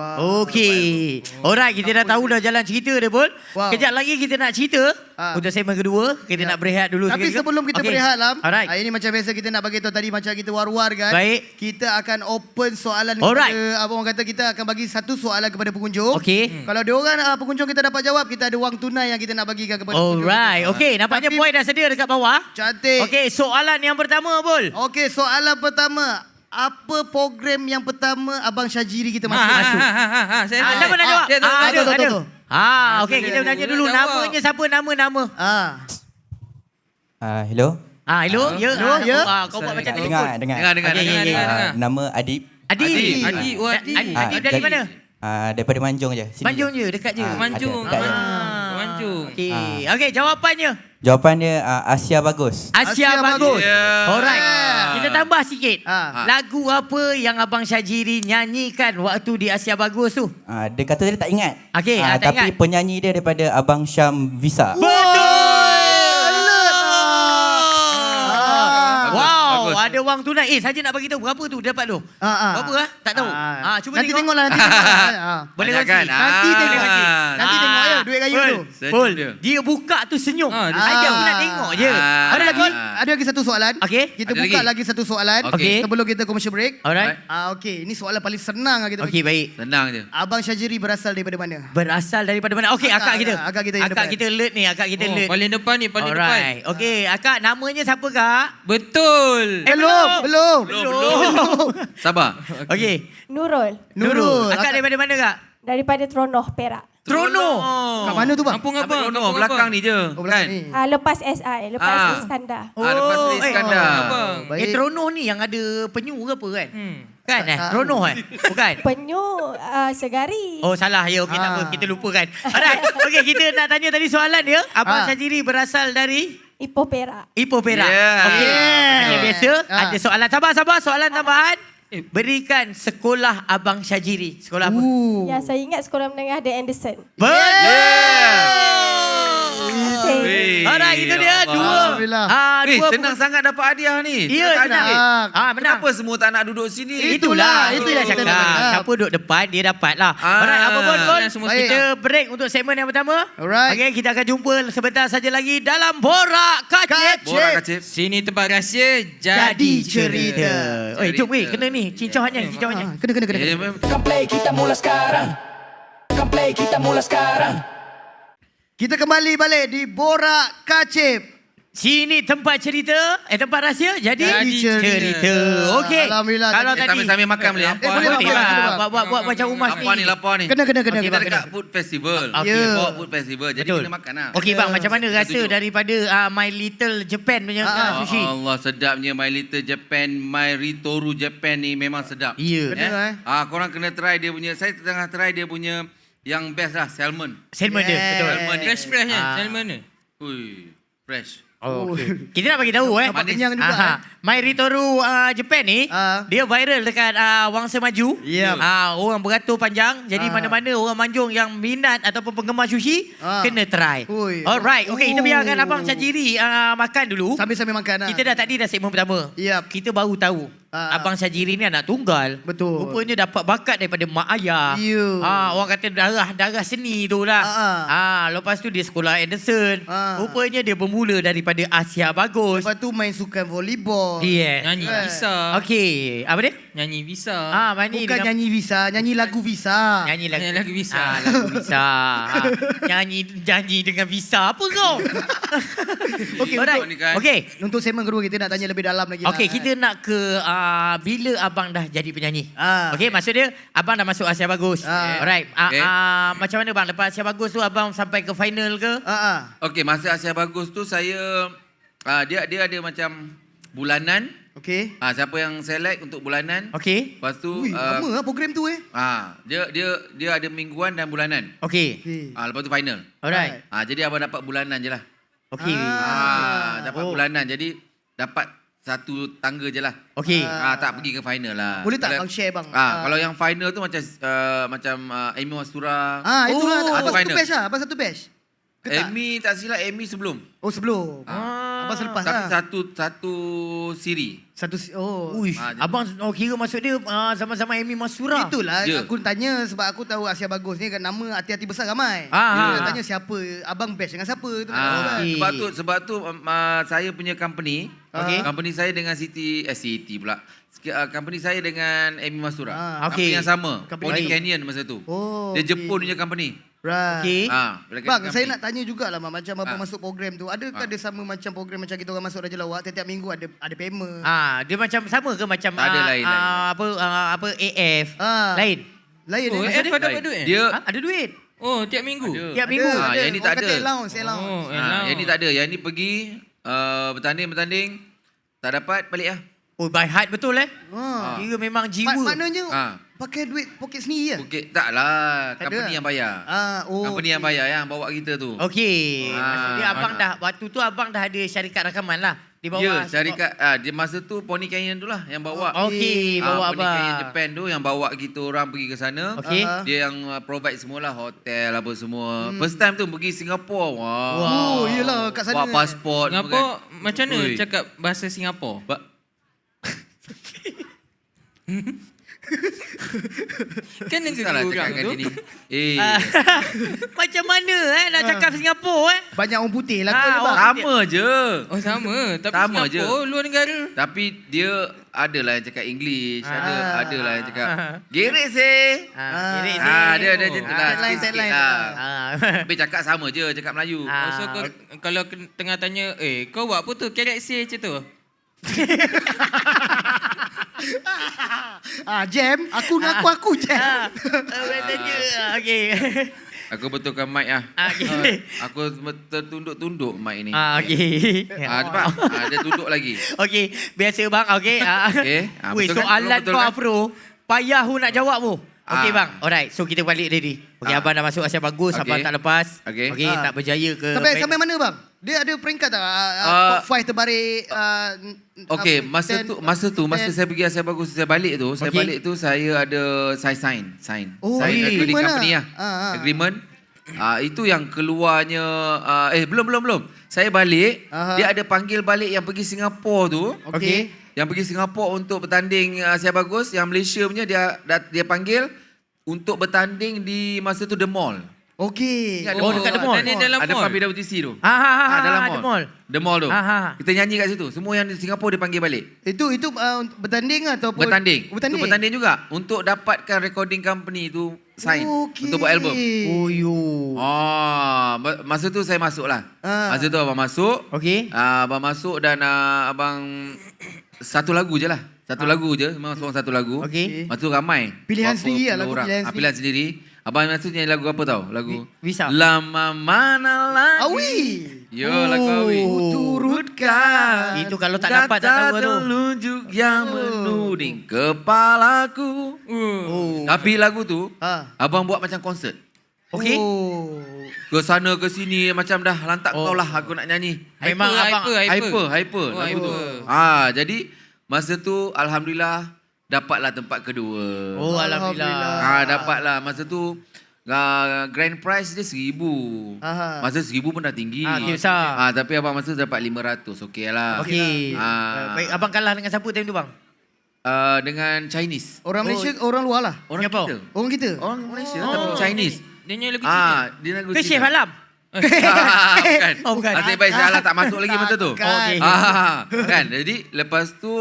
Okey. Alright, kita dah tahu dah jalan cerita dia pun. Wow. Kejap lagi kita nak cerita. Untuk segmen kedua, kita nak berehat dulu Tapi sekejap. sebelum kita Okey. berehat Lam, Alright. ini macam biasa kita nak bagi tahu tadi macam kita war-war kan. Baik. Kita akan open soalan Alright. kepada abang kata kita akan bagi satu soalan kepada pengunjung. Okey. Kalau diorang pengunjung kita dapat jawab, kita ada wang tunai yang kita nak bagikan kepada pengunjung. Alright. Okey, nampaknya Tapi- boy dah sedia dekat bawah. Cantik. Okey, soalan yang pertama, Bol. Okey, soalan pertama. Apa program yang pertama Abang Syajiri kita masuk? Saya tahu. Siapa nak jawab? Saya tahu. Ada, tahu, ada. tahu. Okey, kita tanya dulu Jawab. namanya siapa, nama. Hello. Hello. Ya. Hello, ya. Kau buat macam Dengar, telefon. dengar. Dengar. Okey, okey, okey. Nama Adib. Adi. Adi. Adi dari jadi- mana? Daripada Manjung je. Sini Manjung je, dekat je. Manjung. Dekat je. Manjung. Okey. Okey, jawapannya. Jawapan dia Asia Bagus. Asia bagus. Yeah. Alright. Kita tambah sikit. Ah. Lagu apa yang Abang Syajiri nyanyikan waktu di Asia Bagus tu? Dia kata dia tak ingat. Okey, tak tapi ingat. penyanyi dia daripada Abang Syam Visa. Wow, bagus. ada wang tunai. Saja nak bagi tahu berapa tu dapat tu? Berapa Tak tahu. Cuba nanti tengok. tengoklah nanti tengok. Boleh Banyak kongsi. kan? Nanti tengok. Nanti tengok ya duit raya tu. Pul, dia. dia buka tu senyum. Dia Saja aku nak tengok je. Ada lagi Pul? ada lagi satu soalan. Okey. Kita Ada buka lagi? lagi satu soalan Okey. sebelum kita commercial break. Alright. Okey, ini soalan paling senang lah kita. Okey, baik. Senang je. Abang Syajiri berasal daripada mana? Berasal daripada mana? Okey, akak kita. Akak kita yang Akak depan. kita alert ni, akak kita alert. Paling depan ni, paling depan. Alright. Okey, akak namanya siapa kak? Betul. Belum. Sabar. Okey. Nurul. Nurul. Akak daripada mana kak? Daripada Tronoh, Perak. Trono. Kat mana tu bang? Kampung apa? Apa Kampung belakang apa? ni je. Oh, belakang Kan? ni. Lepas SI, lepas Ah. Iskandar. Lepas tu Iskandar. Abang. Baik. Trono ni yang ada penyu ke apa kan? Hmm. Kan Trono Bukan? Penyu Segari. Oh salah ya, okey tak apa, kita lupakan. Alright. Okey, kita nak tanya tadi soalan dia. Abang Syajiri berasal dari Ipoh, Perak. Ipoh, Perak. Yeah. Okey. Okay, biasa ada soalan. Sabar, soalan tambahan. Eh. Berikan sekolah Abang Syajiri. Sekolah apa? Ya, saya ingat sekolah menengah The Anderson. Betul. Alright, itu dia dua. Alhamdulillah. Dua Senang sangat dapat hadiah ni. Ya, Tak senang. ada. Menang. Kenapa semua tak nak duduk sini? Itulah kita cakap. nak. Siapa duduk depan, dia dapat lah. Ah. Alright, apa pun, Semua baik. kita break untuk segmen yang pertama. Alright. Okay, kita akan jumpa sebentar saja lagi dalam Borak Kacip. Borak kacip. Sini tempat rahsia Jadi cerita. Oi, jom weh, Cerita. kena ni. Cincauannya, cincauannya. Kena. Tekan play kita mula sekarang. Tekan play kita mula sekarang. Kita kembali balik di Borak Kacip. Sini tempat cerita, tempat rahsia. Jadi cerita. Okey. Alhamdulillah. Kalau Tadi- tadi Sambil makan boleh ya? boleh, boleh boleh, lah. boleh. Buat macam rumah Lapar ni, lapar ni. Kena. Okey, Kita bang, dekat kena. food festival. Okey. Ya. Bawa food festival. Jadi Betul. kena makan lah. Okey bang, macam mana rasa Setuju. daripada My Little Japan punya sushi? Allah sedapnya My Little Japan, My Ritoru Japan ni memang sedap. Ya. Kena, Korang kena try dia punya. Saya tengah try dia punya yang best lah, salmon. Salmon dia, betul. Salmon ni. Fresh kan? Salmon ni. Ui, fresh. Oh, okay. Kita nak bagi tahu Nampak kenyang juga, My Ritoru Japan ni dia viral dekat Wangsa Maju. Yep. Orang beratur panjang. Jadi mana-mana orang Manjung yang minat ataupun penggemar sushi kena try. Ui. Alright. Okey, kita biarkan Abang Syajiri makan dulu. Sambil makan lah. Kita tadi dah segmen pertama. Yep. Kita baru tahu Abang Syajiri ni anak tunggal. Betul. Rupanya dapat bakat daripada mak ayah. Ya. Orang kata darah seni tu lah. Lepas tu dia sekolah Anderson. Rupanya dia bermula daripada Asia Bagus. Lepas tu main sukan volleyball. Yes. Nyanyi Visa. Okey, apa dia? Nyanyi Visa. Nyanyi Bukan nyanyi Visa, nyanyi lagu Visa. Nyanyi Nyanyi lagu Visa. Lagu Visa. Nyanyi dengan Visa. Apa kau? Okey, Alright. Ni kan. Okey. Untuk segmen kedua kita nak tanya lebih dalam lagi. Okey, kita nak ke bila abang dah jadi penyanyi. Okey, maksud dia abang dah masuk Asia Bagus. Alright. Okey. Macam mana bang lepas Asia Bagus tu abang sampai ke final ke? Okey, masa Asia Bagus tu saya dia ada macam bulanan. Okey. Siapa yang select untuk bulanan. Okey. Lepas tu Ui, lama lah program tu dia ada mingguan dan bulanan. Okey. Lepas tu final. Alright. Jadi abang dapat bulanan je lah. Okey. Dapat bulanan. Jadi dapat satu tangga je lah. Okey. Tak pergi ke final lah. Boleh tak Kalau- bang share bang? Kalau yang final tu macam Amy Mastura. Itulah. Abang satu final. batch lah. Abang satu batch. Ke tak? Amy tak silap Amy sebelum. Oh sebelum. Abang selepas Tapi lah. satu siri. Uish, jadi- abang kira maksud dia sama-sama Amy Masura. Itulah Je. aku tanya sebab aku tahu Asia Bagus ni kan nama hati-hati besar ramai. Ah, Dia tanya siapa, abang batch dengan siapa tu tak tahu kan. okey. Sebab tu saya punya company, Okey. company saya dengan Siti pula. Company saya dengan Amy Mastura. Okey. Company yang sama. Company Pony tu. Canyon masa tu. Oh, Dia okey. Jepun punya company. Right. Okey. Bang, saya nak tanya jugalah macam abang masuk program tu. Adakah Ah. dia sama macam program macam kita orang masuk Raja Lawak tiap-tiap minggu ada payment? Dia macam sama ke macam Tak ada lain. apa AF? Ah. Lain. Lain Oh, maksud F dia? ada duit? Dia Ada duit. Oh, tiap minggu? Ada. Tiap minggu. yang ni Orang tak kata ada. allowance. Oh, Yang ni tak ada. Yang ni pergi bertanding tak dapat balik lah. Oh, by heart betul Ah. Kira memang jiwa. Maknanya pakai duit poket sendiri ya? Bukit tak lah, Tak ada. company yang bayar. Company yang bayar yang bawa kita tu. Okey. Ah, Maksudnya abang dah waktu tu abang dah ada syarikat rakaman lah di bawah. Ya, syarikat dia masa tu Pony Canyon tu lah yang bawa. Okey, bawa Pony Canyon abang. Japan tu yang bawa kita orang pergi ke sana. Okey. Dia yang provide semualah hotel apa semua. First time tu pergi Singapura. Wah. Oh, yelah kat sana. Bawa pasport. semua Singapura kan. macam mana Ui. cakap bahasa Singapura? Kan negeri Susah lah orang cakap kat tu. sini. Macam mana nak cakap Singapura Banyak orang putih lah Ah, kot bang. Sama je. Oh sama, tapi Sama Singapura luar negara. Tapi dia adalah yang cakap English, adalah yang cakap Ah. gerek sih. Kirik Dia ada je tu lah. Tagline, sikit-sikit tagline. lah. Ah. Tapi cakap sama je, cakap Melayu. Ah. Oh, so kalau tengah tanya, kau buat apa tu? Kerek say macam tu? Jam, aku ngaku aku jam. Okey. Aku betulkan mic lah. Okey. Aku tertunduk-tunduk mic ni. Okey. Cepat. Dia tunduk lagi. Okey, biasa bang. Okey. Okey. Weh, Betul kan? soalan Betul kau kan? Afro, payah hu nak jawab bu. Okey Ah. bang. Alright, so kita balik ready. Okey, abang dah masuk Asia bagus, Okey. abang tak lepas. Okey. Okey, tak berjaya ke? Sampai mana bang? Dia ada peringkat tak? Top 5 terbaik. Okey, masa saya pergi Asia Bagus, saya balik tu, saya ada sign. Oh, Saya agreement trading lah. company lah. Agreement. Itu yang keluarnya belum. Saya balik, dia ada panggil balik yang pergi Singapura tu. Okey. Yang pergi Singapura untuk bertanding Asia Bagus, yang Malaysia punya dia panggil untuk bertanding di masa tu The Mall. Okey. Ingat The Oh, Mall? dekat The Mall. Tanding dalam Ada mall. PWTC tu. Dalam dalam The Mall. The Mall tu. Ah. Kita nyanyi kat situ. Semua yang di Singapura dia panggil balik. Itu bertanding ataupun Bertanding. Bertanding. Itu bertanding juga untuk dapatkan recording company tu sign Okey. untuk buat album. Oh yo. Masa tu saya masuk lah. Ah. Masa tu abang masuk. Okey. Abang masuk dan abang satu lagu je lah. Satu lagu je. Memang seorang satu lagu. Okey. Masa tu ramai. Pilihan Berapa sendiri lah, puluh lagu orang. pilihan Pilihan sendiri. Abang masa tu nyanyi lagu apa tau? Lagu Visa. Lama mana lagi. Awi. Yo, lagu Awi. Turutkan. Itu kalau tak dapat tak tahu tu. telunjuk yang menuding kepalaku. Tapi lagu tu, abang buat macam konsert. Okey. Oh. Ke sana ke sini macam dah lantak kau lah aku nak nyanyi. Memang abang Hyper lagu tu. Jadi masa tu alhamdulillah dapatlah tempat kedua. Oh alhamdulillah. Dapatlah masa tu grand prize dia 1,000. Masa 1,000 pun dah tinggi. Okey, besar. Tapi abang masa tu dapat 500. Okey lah. Okey. Baik, abang kalah dengan siapa time tu bang? Dengan Chinese. Orang Malaysia, orang luar lah. Orang Singapura? kita. Orang kita. Orang Malaysia tapi Chinese. Dia nyanyi lagu Cina. Dia lagu Ke Cina. Chef Alam? Bukan. Oh, bukan. Nasib baik saya tak masuk lagi masa tu. Takkan. Okey. Kan. Jadi lepas tu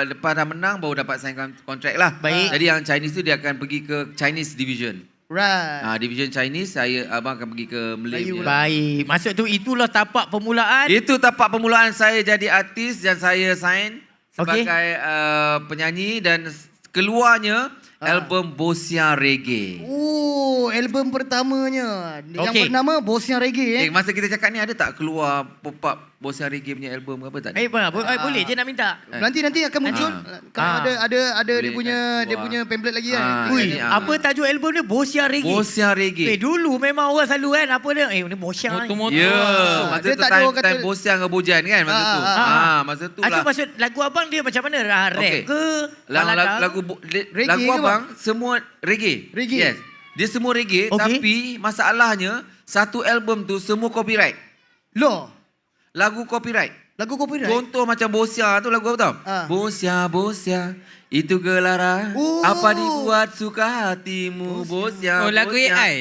lepas dah menang baru dapat sign kontrak lah. Baik. Jadi yang Chinese tu dia akan pergi ke Chinese division. Right. Division Chinese abang akan pergi ke Melayu. Baik. Maksud tu itulah tapak permulaan. Itu tapak permulaan saya jadi artis dan saya sign Okey. sebagai penyanyi dan keluarnya album Bosia Reggae. Oh, album pertamanya. Yang Okey. bernama Bosnya Reggae. Masa kita cakap ni ada tak keluar pop-up Bosia Reggae punya album ke apa tak? Boleh je nak minta. Nanti akan muncul. Kalau ada dia Boleh punya pamphlet lagi Ah, kan. Ui, jadi, apa tajuk album dia? Bosia Reggae. Bosia Reggae. Dulu memang orang selalu kan apa dia? Ni Bosia. Motor-motor. Ya, Oh, masa dia tu tak ada orang time kata- Bosia dengan Bojan kan masa tu. Masa tu lah. Maksud lagu abang dia macam mana? Rap Okey. ke? Lagu Reggae ke, abang semua reggae. Reggae. Yes. Dia semua reggae Okey. tapi masalahnya satu album tu semua copyright. Loh, Lagu copyright. lagu copyright. Contoh macam Bosia tu lagu apa tau? Bosia, itu gelaran. Oh. Apa dibuat suka hatimu, Bosia. Oh, lagu Bosia. AI?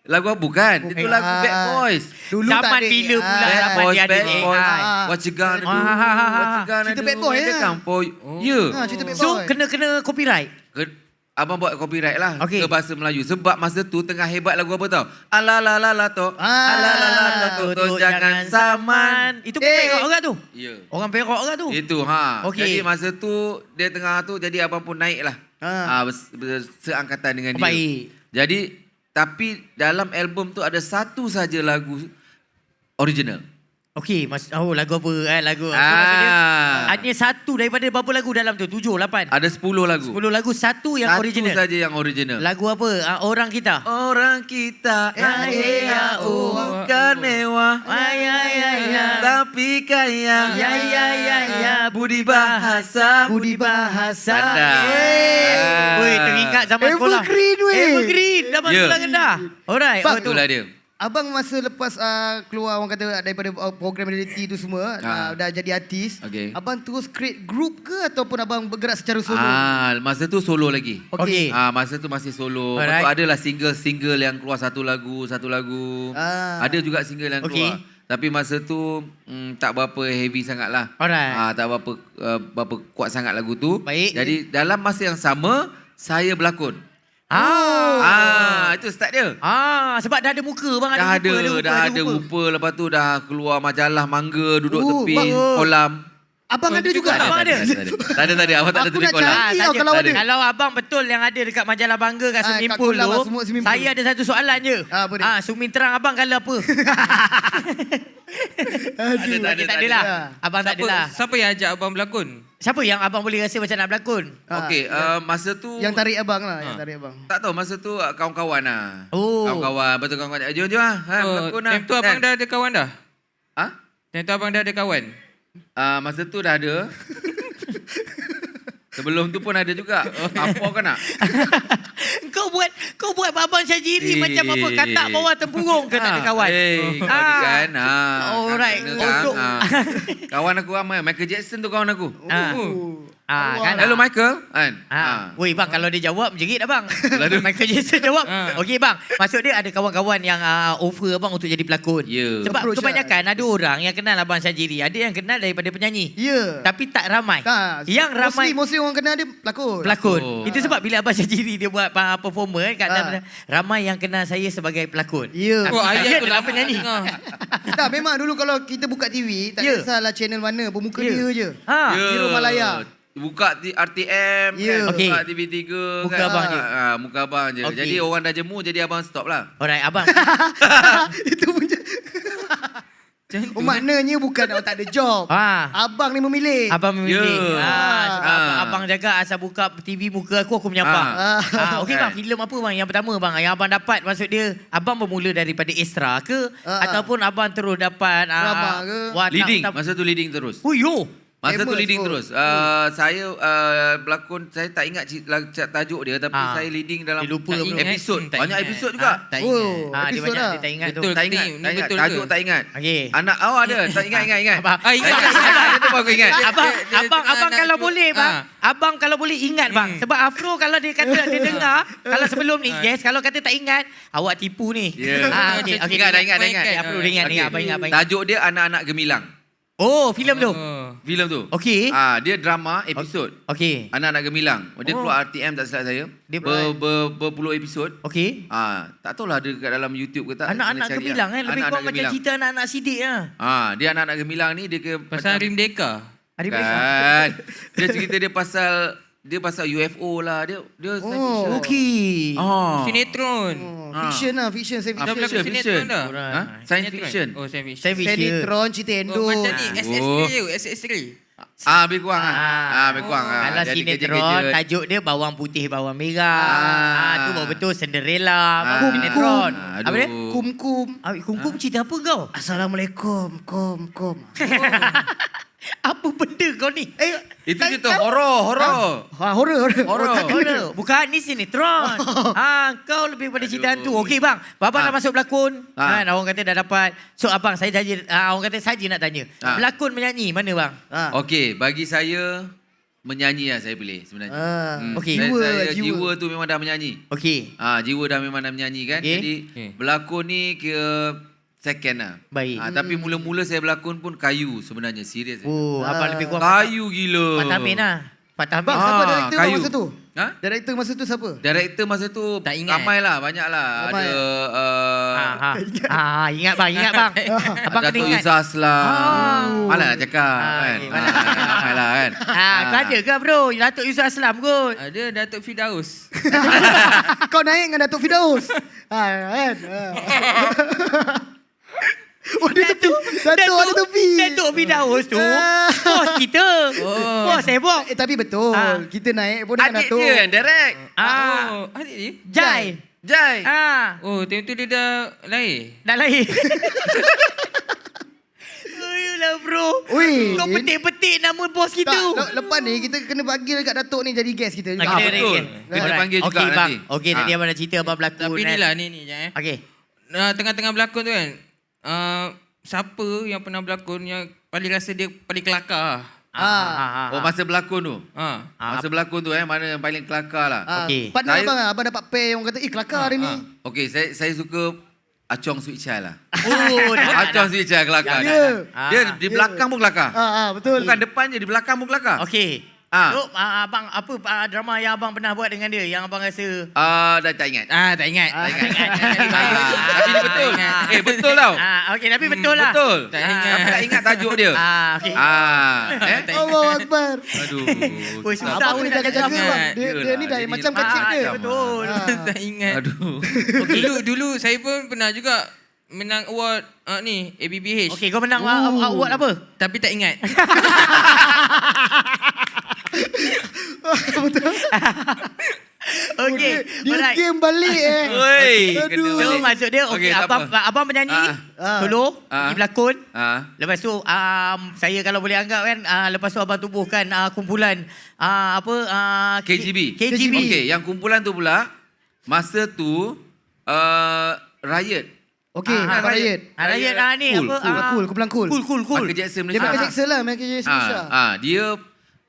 Lagu apa? Bukan. Itu lagu Bad Boys. Dulu Zaman tak ada. bila pula Bad zaman Boys, dia ada Bad Boys. AI. What you gonna do? Ah. What you gonna Cerita do? Bad Boy, when they ya? come for you. Ya. Cerita Bad So Boy. kena copyright. Abang buat copyright lah Okey. ke bahasa Melayu. Sebab masa tu tengah hebat lagu apa tau? Ala-la-la-la to. Ah. Ala-la-la-la to. Jangan saman. Itu Perak orang tu. Ya. Orang Perak orang tu. Itu Okey. Jadi masa tu dia tengah tu jadi abang pun naik lah. Seangkatan dengan dia. Baik. Jadi tapi dalam album tu ada satu saja lagu original. Okey, lagu apa lagu. Maksud dia, hanya satu daripada berapa lagu dalam tu? 7, 8. Ada 10 lagu. 10 lagu, satu yang Satu original. saja yang original. Lagu apa? Orang Kita. Orang kita bukan mewah, tapi kaya. Budi bahasa. Pandai. Woi, teringat zaman sekolah. Evergreen, weh. Evergreen zaman Ya. sekolah rendah. Alright. Bang, betul. Itulah dia. Abang masa lepas keluar orang kata daripada program reality tu semua, dah jadi artis, Okey. abang terus create group ke ataupun abang bergerak secara solo? Masa tu solo lagi. Okey. Masa tu masih solo. Alright. Lepas tu adalah single-single yang keluar satu lagu. Ada juga single yang Okey. keluar. Tapi masa tu tak berapa heavy sangat lah. Alright. Tak berapa kuat sangat lagu tu. Baik. Jadi dalam masa yang sama, saya berlakon. Itu start dia. Sebab dah ada muka bang, Dah ada ada rupa. Lepas tu dah keluar majalah mangga, duduk tepi bang. kolam. Abang ada juga? Abang ada? Tak ada. Abang tak ada Aku tepi nak kolam. cari tau kalau ada. Kalau abang betul yang ada dekat majalah Bangga kat swimming kat pool kolam tu, lah, semua swimming pool. saya ada satu soalan je. Apa dia? Swimming terang abang kala apa? Tak adalah. Abang tak adalah. Siapa yang ajak abang berlakon? Siapa yang abang boleh rasa macam nak berlakon? Okey, masa tu Yang tarik abang lah, yang tarik abang. tak tahu masa tu kawan-kawan lah. Oh. Kawan-kawan, betul kawan-kawan. Jom lah. Berlakon lah. Time tu abang dah ada kawan dah? Ha? Time tu abang dah ada kawan? Masa tu dah ada. Sebelum tu pun ada juga. Apa kau nak? Kau buat babang Syajiri macam apa? Katak bawah tempurung ke tak ada kawan? Kau kan. Alright. Untuk kawan aku ramai. Michael Jackson tu kawan aku. Kan? Hello Michael. Kan? Woi bang, kalau dia jawab jerit abang. Michael Jackson jawab. Okey bang, maksud dia ada kawan-kawan yang offer abang untuk jadi pelakon. Ya. Sebab Approach kebanyakan ada orang yang kenal abang Syajiri, ada yang kenal daripada penyanyi. Ya. Tapi tak ramai. Yang ramai Mostly orang kenal dia pelakon. pelakon. Oh. Itu sebab bila abang Syajiri dia buat performer kat dalam, ramai yang kenal saya sebagai pelakon. Ya. Oh, Tapi ayat saya tu adalah lah penyanyi. Tak, memang dulu kalau kita buka TV, tak Ya. kisahlah channel mana, bermuka Ya. dia je. Ya. Hero Malaya. Buka RTM, Ya. kan? Okey. Buka TV3 Muka kan? abang je. Muka abang je. Okey. Jadi orang dah jemu, jadi abang stop lah. Alright abang. Itu pun je. Oh, maknanya bukan tak ada job. Abang ni memilih. Abang memilih. Ya. Sebab abang jaga asal buka TV muka aku menyampah. Okey bang, filem apa bang yang pertama bang yang abang dapat, maksud dia abang bermula daripada Extra ke ataupun abang terus dapat Drama ke? Leading. Masa tu leading terus. Oh yo. Masa tu Famous leading kot. terus. Saya berlakon, saya tak ingat tajuk dia, tapi saya leading dalam Dia lupa bro. episod. Tak Banyak ingat. episod juga. Tak Oh, ingat. Dia episod banyak lah. dia tak ingat tu. Betul. Tak ingat, Ni tak ingat. betul Tajuk ke? tak ingat. Okey. Anak ada. Tak ingat. Abang. Ingat. Itu baru ingat. Abang kalau nak- boleh bang, abang kalau boleh ingat bang. Sebab Afro kalau dia kata dia dengar, kalau sebelum ni, yes, kalau kata tak ingat, awak tipu ni. Ya. Okey, Ingat, dah ingat. Afro dia ingat ni, abang ingat. Tajuk dia Anak-anak Gemilang. Oh, filem tu. Filem tu. Okey. Dia drama episod. Okey. Anak-anak Gemilang. Dia keluar RTM tak silap saya. Dia Berpuluh episod. Okey. Tak tahulah ada kat dalam YouTube ke tak. Anak-anak Kena cari gemilang kan, lebih Anak-anak kurang macam Gemilang. cerita anak-anak sidik lah. Dia anak-anak gemilang ni dia ke Pasal Rim Deka? Adik beradik. kan. Dia cerita dia pasal UFO lah. Dia science fiction. Okey. Sinetron. Fiction lah, fiction, science Dah fiction. berlakon sinetron dah? Science fiction. Oh, science fiction. Saya fikir. Sinetron, cerita Endo. Macam ni, SS3. Lebih kurang lebih kurang. Kalau Jadi sinetron, kerja-kerja. tajuk dia bawang putih, bawang merah. Tu baru betul Cinderella. Baru Kum, sinetron. kum. Apa dia? Aduh. Kum-kum. Kum-kum cerita apa kau? Assalamualaikum. Kum. Apa benda kau ni? Itu cerita horor. Horror. Horror. Bukan ni sinetron. Kau lebih pada cerita hantu. Okey bang, abang dah masuk berlakon. Kan orang kata dah dapat. So abang saya orang kata saja nak tanya. Berlakon menyanyi mana bang? Okey, bagi saya menyanyi lah saya pilih sebenarnya. Okey. Jiwa tu memang dah menyanyi. Okey. Jiwa dah memang dah menyanyi kan. Okey. Jadi berlakon ni kira second lah. Baik. Tapi mula-mula saya berlakon pun kayu sebenarnya. Serius. Oh, abang lebih kurang Kayu gila. Pak Tamin lah. Pak Tamin. Bang, siapa director kayu. masa tu? Ha? Director masa tu siapa? Director masa tu Tak ingat. ramai lah, banyak lah. Ramai. Ada Ingat bang. Abang kena Datuk ingat. Izzah Aslam. Malah nak cakap kan. Ramai lah kan. Kau ada ke bro? Datuk Yusof Aslam kot. Ada Datuk Firdaus. Kau naik dengan Datuk Firdaus. Kan? Oh, dia tepi. Datuk ada topi. Datuk Firdaus tu bos kita. Bos bos. Tapi betul. Kita naik pun dengan Adik Datuk. dia yang direct. Oh, adik dia? Jai. Jai. Oh, time tu dia dah lahir. Dah lahir. Ayolah bro. Ui, Kau petik-petik nama bos kita. Tak, lepas ni kita kena panggil kat Datuk ni jadi guest kita. Ah, betul. Kita panggil juga Okey, bang. nanti. Okey, tadi abang nak cerita abang berlakon. Tapi ni lah, ni je. Okey. Tengah-tengah berlakon tu kan, siapa yang pernah berlakon yang paling rasa dia paling kelakar? Oh, masa berlakon tu. Ha. Masa berlakon tu mana yang paling kelakar lah. Okey. Partner Saya- abang dapat pair yang kata, kelakar hari ni. Okey, saya suka Acong Sweet Chai lah. Oh, Acong Sweet Chai kelakar. Ya. Dia di belakang pun kelakar. Betul. Bukan depan je, di belakang pun kelakar. Okey. Ah. So, abang apa drama yang abang pernah buat dengan dia yang abang rasa Dah tak ingat. Tak ingat. Tak ingat. Tapi dia betul. Betul tau. okey tapi betul lah. Betul. Tak ingat. Tapi tak ingat tajuk dia. Okey. Allahu Akbar. Aduh. Oi, susah Abang pun ni dah nak jaga cakap. bang. Dia ni dah Dia macam ni- kecil dia. Betul. Tak ingat. Aduh. Dulu saya pun pernah juga menang award ni ABBH. Okey, kau menang award apa? Tapi tak ingat. Okey. Dia Alright. game balik Oi. Aduh. So maksud dia okey Okey, tak abang penyanyi Ah. solo Ah. pergi berlakon. Ah. Lepas tu saya kalau boleh anggap kan lepas tu abang tubuhkan kumpulan KGB. KGB. Okey, yang kumpulan tu pula masa tu Riot. Okey, Abang Riot. Riot ni Cool, apa? Cool, kumpulan cool. Cool. Michael Jackson Dia Malaysia. Michael Jackson lah, Michael Jackson Malaysia. Dia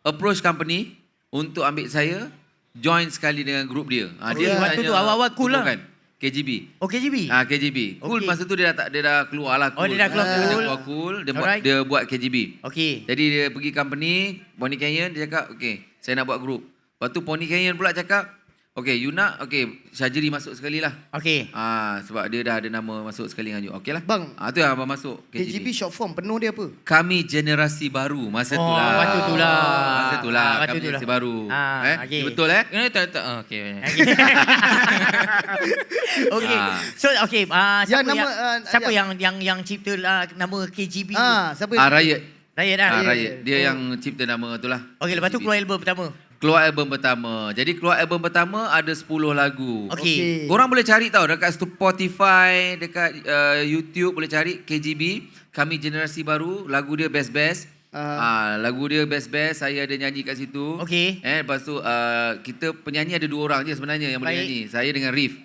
approach company untuk ambil saya join sekali dengan grup dia. Okey, waktu tu awal-awal cool lah. tubuhkan KGB. Oh KGB. KGB. Cool Okey. masa tu dia dah keluar lah. Oh, dia dah keluar Dia Cool. keluar Cool. Alright. Dia buat KGB. Okey. Jadi dia pergi company Pony Canyon, dia cakap, "Okey, saya nak buat grup." Lepas tu Pony Canyon pula cakap, "Okey, you nak? Okey, Syajiri masuk sekali lah." Okey. Sebab dia dah ada nama masuk sekali dengan you. Okey lah. Bang, tu yang abang masuk KGB short form penuh dia apa? Kami generasi baru masa tu Oh, lah. waktu tu lah. Masa tu lah. Waktu Kami tu lah. generasi baru. Okey. Betul Tak. Okey. Okey. So okey, Yang siapa nama, siapa yang cipta nama KGB? Siapa? Riot. Riot dah. Riot. Dia yang cipta nama tu lah. Okey, lepas tu keluar album pertama. Keluar album pertama. Jadi keluar album pertama ada 10 lagu. Okey. Korang boleh cari tau dekat Spotify, dekat YouTube boleh cari KGB. Kami generasi baru. Lagu dia best-best. Lagu dia best-best. Saya ada nyanyi kat situ. Okey. Lepas tu kita penyanyi ada 2 orang je sebenarnya yang boleh Baik. nyanyi. Saya dengan Rif.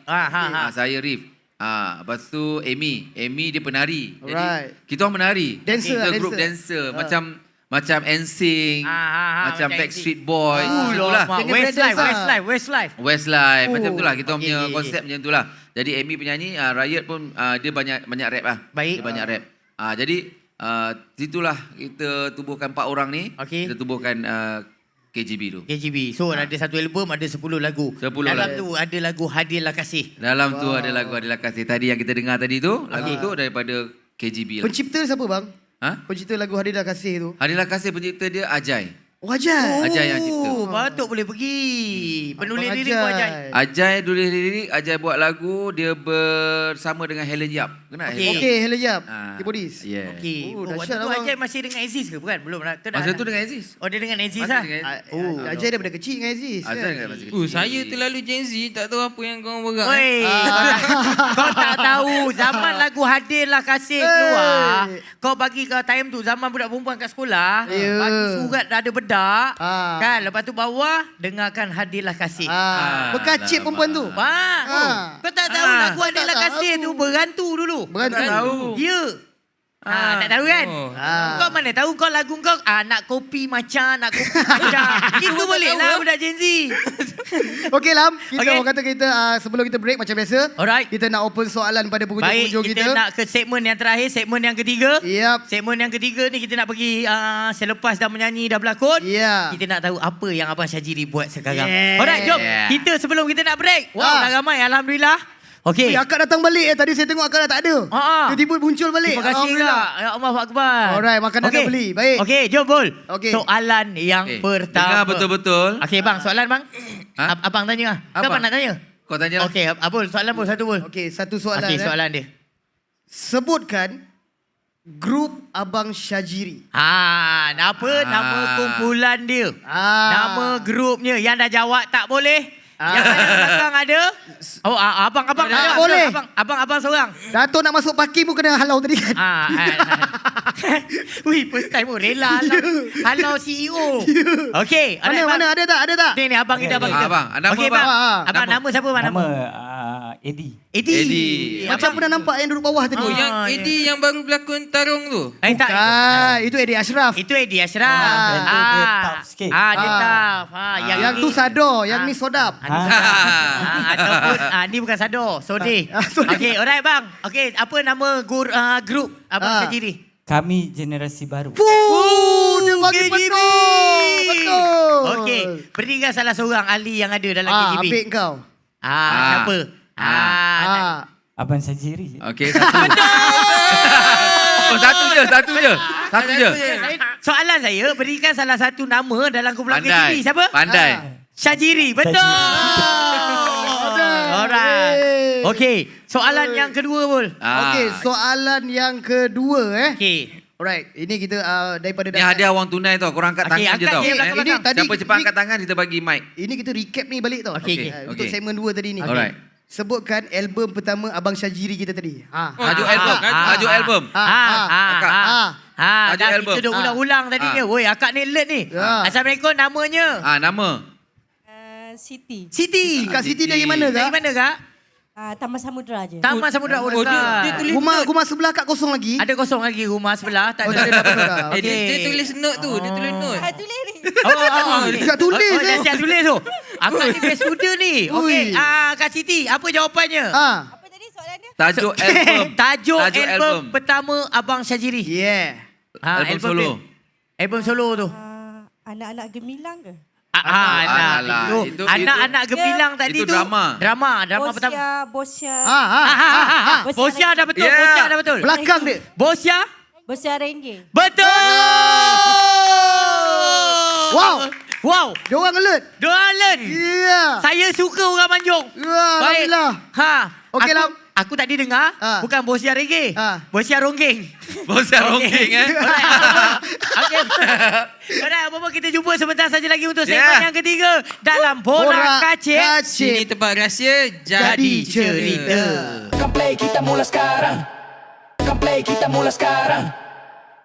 Saya Rif. Lepas tu Amy dia penari. Jadi Alright. kita orang menari. Dancer Kita lah, group dancer. dancer. Macam NSYNC, macam Backstreet Boys. Itulah. Dengan Breakdance Westlife macam itulah kita Okey, punya okey, konsep macam itulah. Jadi Amy penyanyi, Riot pun dia banyak rap lah. Baik. Dia banyak rap. Jadi situlah kita tubuhkan 4 orang ni. Okey. Kita tubuhkan KGB tu. KGB. So ada satu album ada 10 lagu. 10 Dalam lagu. tu ada lagu Hadirlah Kasih. Dalam tu ada lagu Adalah Kasih tadi yang kita dengar tadi tu. Lagu Okey. tu daripada KGB lah. Pencipta siapa bang? Ha? Pencipta lagu Hadilah Kasih tu. Adalah Kasih pencipta dia Ajay. Ajay. Ajay yang cipta. Patut boleh pergi. Penulis Abang lirik pun Ajay. Ajay tulis lirik, Ajay buat lagu, dia bersama dengan Helen Yap. Kenal Okey. Helen Yap? Okey, Hello Yap. Ah, Keyboardist. Yeah. Okey. Oh, Waktu dahsyat tu abang. Ajay masih dengan Aziz ke? Bukan? Belum lah. Masa tu dengan Aziz. Oh, dia dengan Aziz Masa lah. dengan Aziz. Ajay daripada kecil dengan Aziz. Azan kan masih kecil. Saya terlalu Gen Z, tak tahu apa yang korang berak. Oi, kau tak tahu zaman lagu Hadirlah Kasih keluar. Kau bagi kau time tu zaman budak perempuan kat sekolah, Ya. bagi surat dah ada bedak. Ah. Kan, lepas tu bawah dengarkan Hadirlah Kasih. Bekacik perempuan tu. Kau tak tahu lagu tak Hadirlah tahu. Kasih tu berantu dulu. Berantu. Tak tahu. Ya. Tak tahu kan? Oh. Kau mana tahu kau lagu kau nak kopi macam, nak kopi macam. Itu boleh lah budak Gen Z. Okey Lam, kita Okey. orang kata kita sebelum kita break macam biasa, Alright. kita nak open soalan pada Baik, pengunjung-pengunjung kita kita. nak ke segmen yang terakhir, segmen yang ketiga. Yap. Segmen yang ketiga ni kita nak pergi selepas dah menyanyi, dah berlakon. Ya. Kita nak tahu apa yang Abang Syajiri buat sekarang. Yeah. Alright, jom. Yeah. Kita sebelum kita nak break. Wow, dah ramai. Alhamdulillah. Okey. Akak datang balik tadi saya tengok akak dah tak ada. Tiba-tiba muncul balik. Terima kasih lah. Ya Allah Akbar. Alright, makanan dah beli. Baik. Okey, jom Bol. Okey. Soalan yang pertama. Dengar betul-betul. Okey bang, soalan bang. Ha? Abang tanya lah. Kau Apa? nak tanya? Kau tanya lah. Okey, Abul, soalan Bol, satu Bol. Okey, satu soalan. Okey, soalan dia. Sebutkan Grup Abang Syajiri. Nama kumpulan dia. Nama grupnya. Yang dah jawab tak boleh. Yang ada belakang ada. Oh, abang Tak seorang. boleh. Abang seorang. Dato' nak masuk parking pun kena halau tadi kan. Wih, first time pun rela halau CEO. Okey. Mana ada tak? Ni abang kita, abang kita. Abang, nama Okey, abang. bang. Abang Nama. nama siapa bang? Nama Eddie. Eddie. Macam pernah nampak yang duduk bawah tadi. Oh, yang ya. Eddie yang baru berlakon Tarung tu. Tak. Itu Eddie Ashraf. Itu Eddie Ashraf. Dia tough sikit. Dia tough. Yang tu Sado, yang ni Sodap. Ataupun ni bukan Sado, Sodeh. Sodeh. Okey, alright bang. Okey, apa nama grup abang Syajiri? Kami generasi baru. Dia bagi KGB. betul. Okey, berikan salah seorang ahli yang ada dalam KGB. Ambil kau. Siapa? Abang Syajiri. Okey, satu. Oh, satu je. Soalan saya, berikan salah satu nama dalam kumpulan Pandai. KGB. Siapa? Pandai. Syajiri, betul. Alright. Okey, soalan yang kedua pun. Okey, soalan yang kedua Okey. Alright, ini kita daripada Ni hadiah wang tunai tau. Korang angkat Okey, tangan je angkat tau. je belakang, belakang. Tadi Siapa cepat angkat tangan, kita bagi mic. Ini kita recap ni balik tau. Okey, okey. Untuk Okey. segmen 2 tadi ni. Alright. Sebutkan album pertama Abang Syajiri kita tadi. Tajuk album. Tajuk album. Akak. Tajuk Dah album. kita dah ulang-ulang tadi ni. Woi, akak ni alert ni. Ya. Assalamualaikum, namanya? Nama. Siti. Siti. Kak Siti dari mana Dari kak? mana kak? Taman Samudra je. Taman Samudra. Oh, dia tulis Rumah sebelah kak kosong lagi. Ada kosong lagi rumah sebelah. Tak Oh, ada. tak ada dah. Eh, dia tulis note tu. Dia tulis note. Tulis ni. Okey. Dia tulis, Dia siap tulis tu. Akak ni best student ni. Okey. Ui. Kak Siti, apa jawapannya? Apa tadi soalan dia? Tajuk album. Tajuk Tajuk album pertama Abang Syajiri. Yeah. Album solo. dia. Album solo tu. Anak-anak gemilang ke? Alah, itu- Anak-anak gemilang tadi itu tu. drama. Drama pertama. Bosia. Bosia dah betul. Yeah. Bosia dah betul. Belakang dia. Bosia Bosia Rengge. betul. Wow. Dia orang alert. Doalan. Yeah. Saya suka orang Manjung. Ya, Alhamdulillah. Okey lah. Aku tadi dengar bukan Bosia Reggae. Bosia Ronggeng. Bosan rongking Okey. Alright, apa-apa kita jumpa sebentar saja lagi untuk segmen yang ketiga dalam Borak Kacik. Sini tempat rahsia jadi cerita. Tekan play kita mula sekarang. Tekan play kita mula sekarang.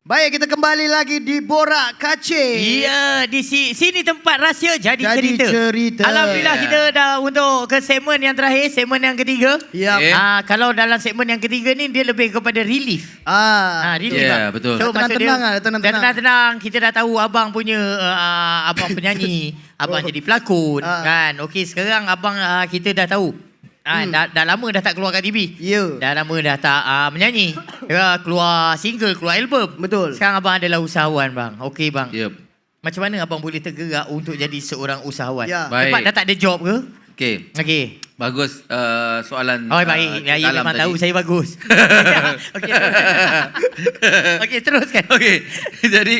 Baik, kita kembali lagi di Borak Kacik. Ya, di sini tempat rahsia jadi Jadi cerita. Alhamdulillah kita dah untuk ke segmen yang terakhir, segmen yang ketiga. Yap. Kalau dalam segmen yang ketiga ni dia lebih kepada relief. Relief. Ya, bang. betul. So, Dah maksud tenang-tenang dia, lah, tenang-tenang. dah tenang-tenang. Kita dah tahu abang punya abang penyanyi, abang jadi pelakon kan. Okey, sekarang abang kita dah tahu. Dah lama dah tak keluar kat TV. Ya. Dah lama dah tak menyanyi. Keluar single, keluar album. Betul. Sekarang abang adalah usahawan bang. Okey bang. Yep. Macam mana abang boleh tergerak untuk jadi seorang usahawan? Ya. Cepat Baik. dah tak ada job ke? Okey. Okey. Bagus soalan. Oh baik. Ya, dalam memang tadi. tahu saya bagus. Okey. Okey, teruskan. Okey. Jadi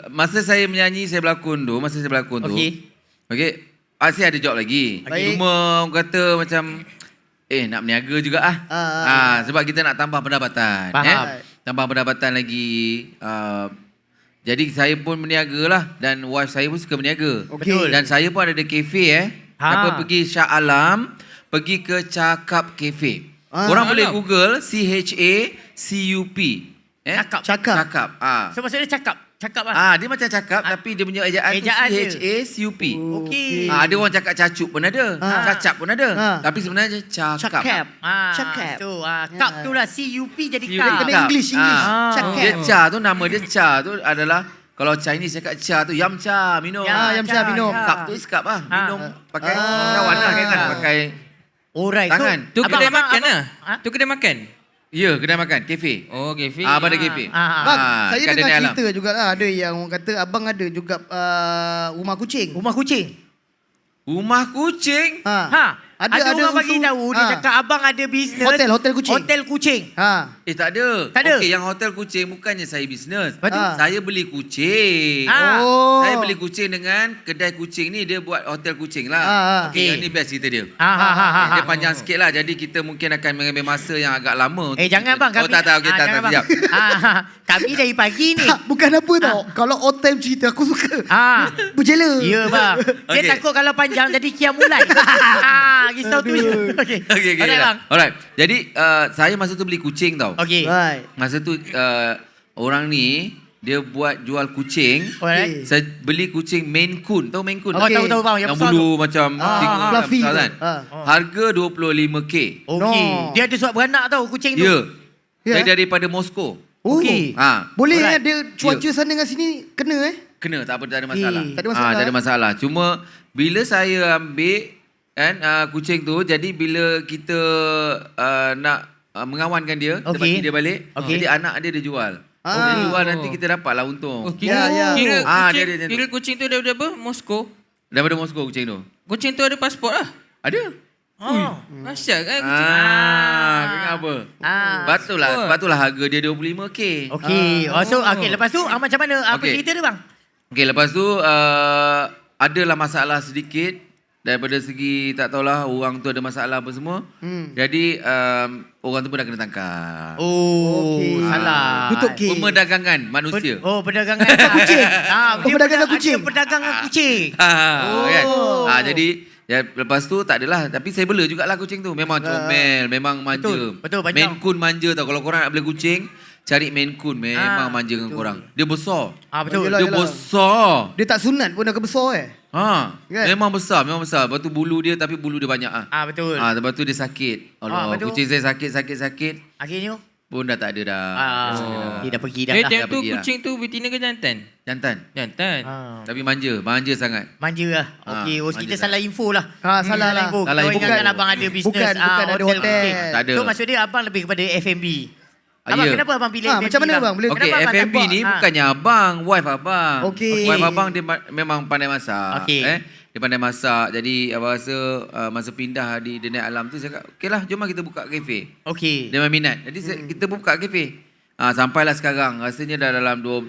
masa saya menyanyi, saya berlakon tu, Okey. Okey. Masih ada job lagi. Baik. Cuma orang kata macam nak berniaga juga sebab kita nak tambah pendapatan. Faham. Tambah pendapatan lagi. Jadi saya pun berniaga lah dan wife saya pun suka berniaga. Okey. Dan saya pun ada kafe Apa pergi Shah Alam, pergi ke Cakap Cafe. Orang boleh Google CHACUP. Cakap. So maksudnya cakap lah. Dia macam cakap tapi dia punya ejaan tu Ejaan dia. CHACUP. Okey. Ada orang cakap cacup pun ada. Cacap pun ada. Tapi sebenarnya cakap. Cakap. Tu cup tu lah CUP jadi CUP. cup. Kena English. Cakap. Dia cha tu, nama dia cha tu adalah kalau Chinese cakap cha tu yam cha minum. Yam cha minum. Cup tu is cup lah. Minum pakai kawan lah kan. Pakai Alright. tangan. Tu kedai abang- makan abang- lah. Tu kedai makan. Ya, kedai makan, kafe. Oh, kafe. Pada kafe. Bang, saya kat dengar Daniel cerita jugalah ada yang orang kata abang ada juga rumah kucing. Rumah kucing. Rumah kucing. Ada orang bagi unsur- tahu, dia cakap abang ada bisnes. Hotel kucing. Hotel kucing. Tak ada. Tak ada? Okey, yang hotel kucing bukannya saya bisnes. Betul. Saya beli kucing. Oh. Saya beli kucing dengan kedai kucing ni dia buat hotel kucing lah. Okey. Okey, yang ni best cerita dia. Ha. Dia panjang sikit lah. Jadi kita mungkin akan mengambil masa yang agak lama. Jangan bang. Oh tak, okey, tak, jangan, bang. sekejap. Kami dari pagi ni. Tak, bukan apa tau. Kalau all time cerita aku suka. Berjela. Ya bang. Dia Okey. takut kalau panjang jadi Kia Mulai. Risau tu je. Okey. Okey, Alright, bang. Alright. Jadi saya masa tu beli kucing tau. Okey. Right. Masa tu orang ni dia buat jual kucing. Alright. Saya beli kucing Maine Coon. Tahu Maine Coon? Oh, tahu bang. Yang besar bulu tu. macam singa fluffy besar tu. kan. Harga 25k. Okey. No. Dia ada surat beranak tau kucing tu. Ya. Ya. Saya daripada Moskow. Okey. Boleh Alright. dia cuaca sana dengan sini kena Kena, tak ada masalah. Tak ada masalah, Tak ada masalah. Cuma bila saya ambil kan kucing tu, jadi bila kita nak mengawankan dia, kita Okey. bagi dia balik. Okey. Jadi anak dia jual. Dia jual nanti kita dapatlah untung. Oh, Ya, ya. Kira, dia kucing, ada kira kucing tu daripada apa? Moskow. Daripada Moskow kucing tu. Kucing tu ada pasport lah. Ada. Dahsyat kan kucing. Ingat apa? Pasport. Patutlah harga dia 25k. Okey. Okey, lepas tu macam mana? Apa Okey. cerita dia bang? Okey, lepas tu adalah masalah sedikit daripada segi tak tahulah orang tu ada masalah apa semua. Jadi orang tu pun dah kena tangkap. Oh, salah. Tutup kes. Pemerdagangan manusia. Perdagangan kucing. Perdagangan kucing. Perdagangan kucing. Kan? Jadi lepas tu tak adalah. Tapi saya bela jugalah kucing tu. Memang comel, memang manja. Betul, banyak. Maine Coon manja tau. Kalau korang nak bela kucing, cari Maine Coon. Memang manja dengan korang. Dia besar. Betul. Yelah, Dia yelah. besar. Dia tak sunat pun dah besar Kan? Kan? Memang besar. Lepas tu bulu dia, tapi bulu dia banyak Betul. Lepas tu dia sakit. Allah, betul. kucing saya sakit. Akhirnya Pun dah tak ada dah. dia dah pergi dah. Dia lah. time tu pergi lah. kucing tu betina ke jantan? Jantan. Jantan. Tapi manja sangat. Manja lah. Okey, manja kita tak. salah info lah. Salah lah. info. Salah Kita info. ingatkan abang ada bisnes. Bukan ada hotel. kucing. Tak ada. So maksud dia abang lebih kepada F&B. Abang Ya. kenapa abang pilih F&B? macam mana bang? Boleh Okey, Kenapa abang tak F&B buat? ni bukannya abang, wife abang. Okey. Wife abang dia memang pandai masak. Okey. Dia pandai masak. Jadi abang rasa masa pindah di Dunia Alam tu saya kata, okeylah jom kita buka kafe. Okey. Dia memang minat. Jadi kita buka kafe. Sampailah sekarang. Rasanya dah dalam 10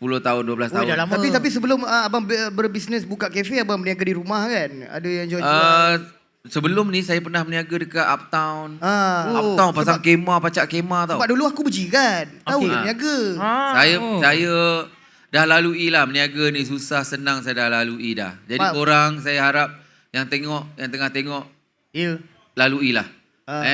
tahun, 12 tahun. dah lama. Tapi sebelum abang berbisnes buka kafe, abang berniaga di rumah kan? Ada yang jual-jual. Sebelum ni saya pernah berniaga dekat Uptown. Oh, Uptown pasang kemah, pacak kemah tau. sebab dulu aku berjiran. Tahu Okey. dia berniaga. Saya dah lalui lah berniaga ni, susah senang saya dah lalui dah. Jadi Faham. korang saya harap yang tengah tengok Ya. lalui lah.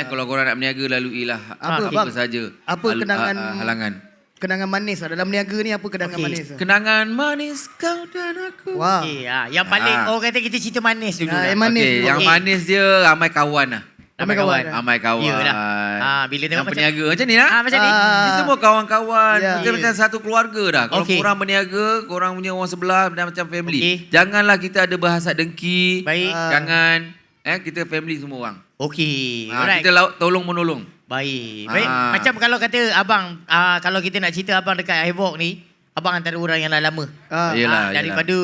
Kalau korang nak berniaga lalui lah. Apa, apa bang? saja. Apa kenangan halangan. Kenangan manis dalam berniaga ni, apa kenangan Okey. manis? Kenangan manis kau dan aku. Wah. Okey, yang paling orang kata kita cerita manis dulu. yang lah. manis. Okey, yang Okey. manis dia ramai kawan lah. Ramai kawan. Ramai kawan. Yalah. Bila tengok yang macam berniaga macam ni lah. macam ni. Ini semua kawan-kawan. Ya. Macam satu keluarga dah. Kalau Okey. korang berniaga, korang punya orang sebelah dah macam family. Okey. Janganlah kita ada berhasad dengki. Baik. Jangan. Kita family semua orang. Okey. Alright. Kita tolong menolong. Baik. Macam kalau kata abang, kalau kita nak cerita abang dekat Havoc ni, abang antara orang yang dah lama. Yelah, Daripada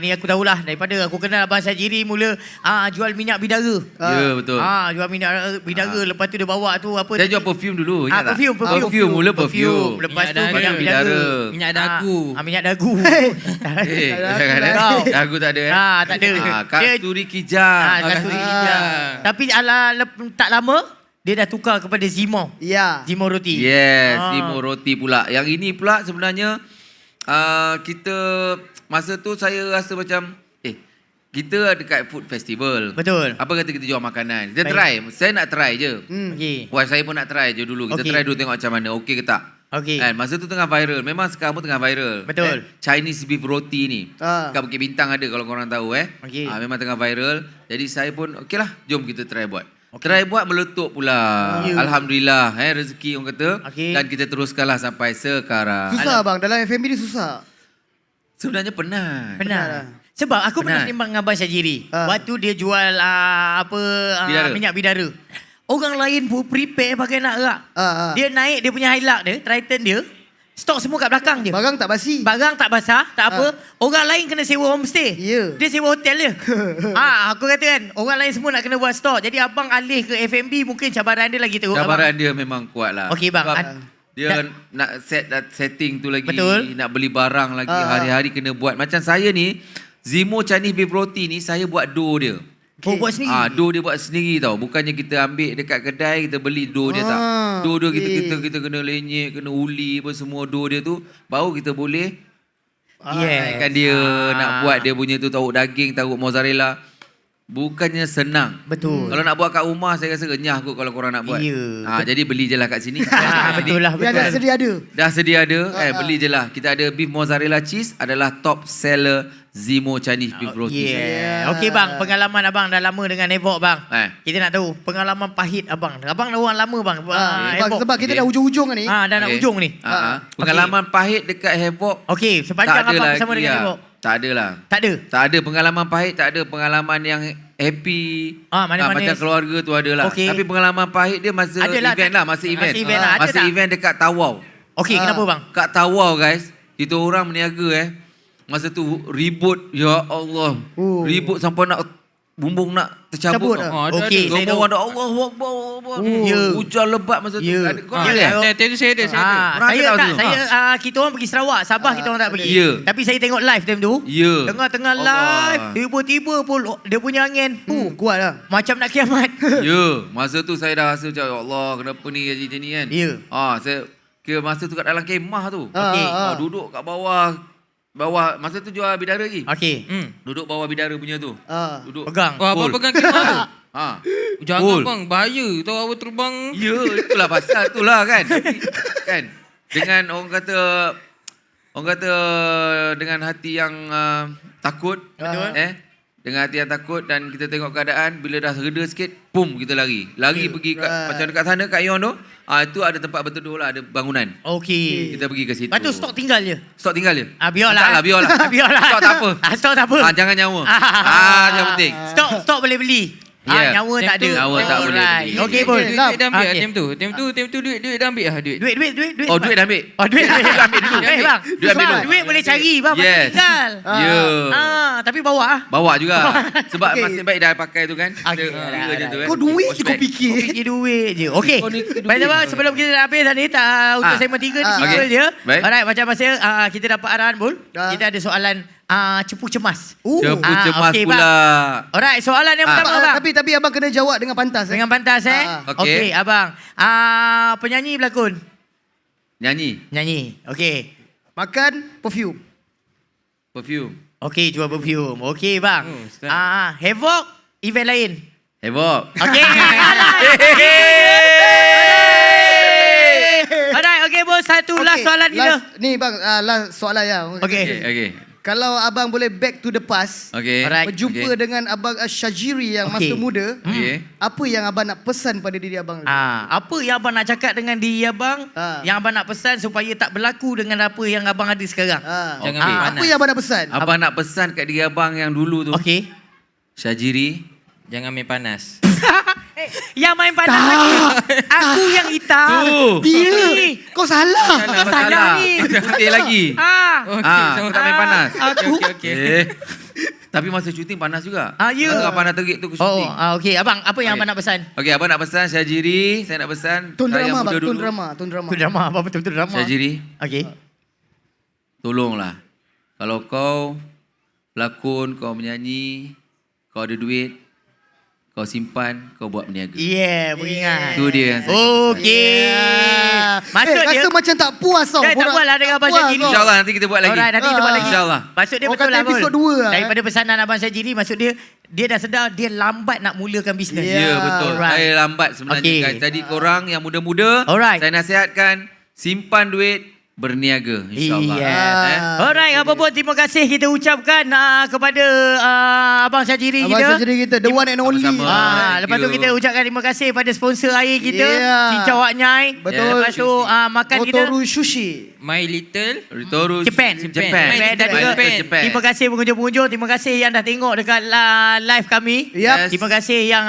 ni aku tahulah, daripada aku kenal abang Syajiri mula jual minyak bidara. Ya, betul. Jual minyak bidara, lepas tu dia bawa tu apa? Saya jual perfume dulu. Ingat tak? Perfume. Mula perfume. Lepas tu Minyak minyak bidara. bidara. Minyak dagu. Minyak dagu. Jangan Kau. Dagu tak ada. Tak ada. Kasturi kijang. Kasturi kijang. Tapi tak lama, dia dah tukar kepada Zimo. Ya. Zimo roti. Yes, Timur roti pula. Yang ini pula sebenarnya kita masa tu saya rasa macam kita dekat food festival. Betul. Apa kata kita jual makanan. Kita Baik. try. Saya nak try je. Okey. Wife saya pun nak try je dulu. Kita Okey. try dulu tengok macam mana. Okey ke tak? Okey. Kan, masa tu tengah viral. Memang sekarang pun tengah viral. Betul. Chinese beef roti ni. Kat Bukit Bintang ada kalau korang tahu Okey. memang tengah viral. Jadi saya pun okeylah, jom kita try buat. Try buat meletup pula. Ya. Alhamdulillah rezeki orang kata. Okey. Dan kita teruskanlah sampai sekarang. Susah bang, dalam F&B ni susah. Sebenarnya penat. Benar. Sebab aku pernah Penat. sembang dengan Abang Syajiri. Waktu dia jual Bidara. minyak bidara. Orang lain pun prepare pakai nak rak. Dia naik dia punya highlight dia, Triton dia. Stok semua kat belakang je. Barang tak basi. Barang tak basah, tak apa. Orang lain kena sewa homestay. Ya. Dia sewa hotel dia. Aku kata kan, orang lain semua nak kena buat stok. Jadi abang alih ke F&B, mungkin cabaran dia lagi teruk. Cabaran dia memang kuat lah. Okey bang. Sebab dia nak setting tu lagi. Betul. Nak beli barang lagi. Hari-hari kena buat. Macam saya ni, Zimo Chinese Beef Roti ni, saya buat dough dia. Oh, buat sendiri? Dough dia buat sendiri tau. Bukannya kita ambil dekat kedai, kita beli dough dia tak. Dough dia kita kena lenyek, kena uli apa semua dough dia tu. Baru kita boleh naikkan dia, nak buat dia punya tu tahu daging, tahu mozzarella. Bukannya senang. Betul. Kalau nak buat kat rumah, saya rasa renyah kot kalau korang nak buat. Ya. Jadi beli je lah kat sini. Betul lah, Yang dah sedia ada. Dah sedia ada, beli je lah. Kita ada beef mozzarella cheese, adalah top seller Zimo Chinese Beef Roti. Yeah. Okey bang, pengalaman abang dah lama dengan Havoc bang. Kita nak tahu pengalaman pahit abang. Abang dah orang lama bang. Sebab kita dah ujung-ujung ni. Dah nak ujung ni. Pengalaman pahit dekat Havoc. Okey, sepanjang abang bersama dengan Havoc. Tak ada lah. Tak ada? Tak ada pengalaman pahit, tak ada pengalaman yang happy. Manis-manis. Macam keluarga tu ada lah. Okey. Tapi pengalaman pahit dia masa Adalah, event lah. Masa event. Ada Masa tak? event dekat Tawau. Okey, kenapa bang? Kat Tawau guys, kita orang berniaga masa tu ribut, ya Allah. Ribut sampai nak bumbung nak tercabut. Okey, saya tahu. Ada Allahu Akbar. Ya. Hujan lebat masa tu. Ya. Kau ada kan? Time tu saya ada. Kita orang pergi Sarawak, Sabah kita orang tak pergi. Ya. Tapi saya tengok live time tu. Ya. Tengah-tengah Allah. live, tiba-tiba pun dia punya angin. Kuat lah. Macam nak kiamat. Ya, masa tu saya dah rasa macam ya Allah, kenapa ni jadi macam ni kan? Ya. Saya kira masa tu kat dalam kemah tu. Okey. Duduk kat bawah masa tu jual bidara lagi. Okey. Duduk bawah bidara punya tu. Duduk. Pegang. Wah, abang pegang kemah tu. Jangan Cool. bang, bahaya. Tahu awak terbang. Ya, itulah pasal itulah kan. Tapi, kan dengan orang kata dengan hati yang takut. Dengan hati yang takut dan kita tengok keadaan, bila dah reda sikit, pum, kita lari pergi macam dekat sana kat Ion tu. Itu ada tempat berteduh lah, ada bangunan. Okey. Kita pergi ke situ. Lepas tu stok tinggal je. Stok tinggal je. Biarlah. Biarlah. Biarlah. Stok tak apa. Stok tak apa. Jangan nyawa. Yang penting. Stok boleh beli. Ya. Nyawa tak ada. Nyawa tak boleh beli. Okey, Bol. Duit dah ambil lah Okey. time tu duit dah ambil lah duit. Duit. Duit dah ambil. Duit ambil dulu. Bang. Duit ambil dulu. Duit boleh cari bang, Yes. yes. Tinggal. Ya. Tapi bawa Bawa juga. Sebab masih baik dah pakai tu kan. Okey, Kira je tu, Kau duit je kau fikir. fikir duit je. Okey. Kau ni duit. Baik bang, sebelum kita nak habis tadi untuk segmen 3 ni simple Okey. je. Baik. Alright, macam masa kita dapat arahan Bol. Kita ada soalan cepu cemas. Cepu cemas okey, pula. Bang. Alright, soalan yang pertama bang. Tapi abang kena jawab dengan pantas. Dengan pantas Okey. Okey, abang. Penyanyi berlakon. Nyanyi. Okey. Makan perfume. Perfume. Okey, jual perfume. Okey, bang. Havoc, event lain. Havoc. Okey. Alright, okey bos. Satu last soalan kita. Ni bang, last soalan ya. Okey. Kalau abang boleh back to the past, Okey. Alright. berjumpa dengan abang Syajiri yang masa Okey. muda, Okey. apa yang abang nak pesan pada diri abang? Apa yang abang nak cakap dengan diri abang? Yang abang nak pesan supaya tak berlaku dengan apa yang abang ada sekarang. Jangan Okey. ambil Apa panas. yang abang nak pesan? Abang nak pesan kat diri abang yang dulu tu. Okey. Syajiri. Jangan main panas. Yang main panas lagi. Aku yang hitam. Dia. Kau salah. Kau salah ni. Putih lagi. Okey, sama tak main panas. Okey. Tapi masa syuting panas juga. Ya. Kalau panas terik tu ke syuting. Okey. Abang, apa yang Okey. abang nak pesan? Okey, abang nak pesan Syajiri. Saya nak pesan. Tun saya yang drama muda bang, dulu. tun drama. Tu drama. Apa betul-betul drama? Syajiri. Okey. Tolonglah. Kalau kau pelakon, kau menyanyi, kau ada duit, kau simpan, kau buat berniaga. beringat. Itu dia yang saya Okey. Maksud dia rasa macam tak puas tau. tak puas lah dengan Abang Syajiri. InsyaAllah nanti kita buat lagi. Alright, nanti kita buat lagi. InsyaAllah. Maksud dia Orang betul kata lah Bol. episod 2 lah. Daripada pesanan Abang Syajiri, maksud dia dah sedar dia lambat nak mulakan bisnes. Ya, betul. Alright. Saya lambat sebenarnya Okey. guys. Jadi korang yang muda-muda, Alright. saya nasihatkan simpan duit, berniaga. InsyaAllah. Yes. Alright, apa pun terima kasih kita ucapkan kepada Abang Syajiri Abang kita. Syajiri kita, the one and only. Sama-sama. Lepas tu Thank you. kita ucapkan terima kasih pada sponsor air kita, Yeah. Cincau Wak Nyai. Betul. Lepas tu makan kita Otoru Sushi. My Little Ritoru Japan. Japan. Dan juga Japan. terima kasih pengunjung-pengunjung, terima kasih yang dah tengok dekat live kami. Yap. Terima kasih yang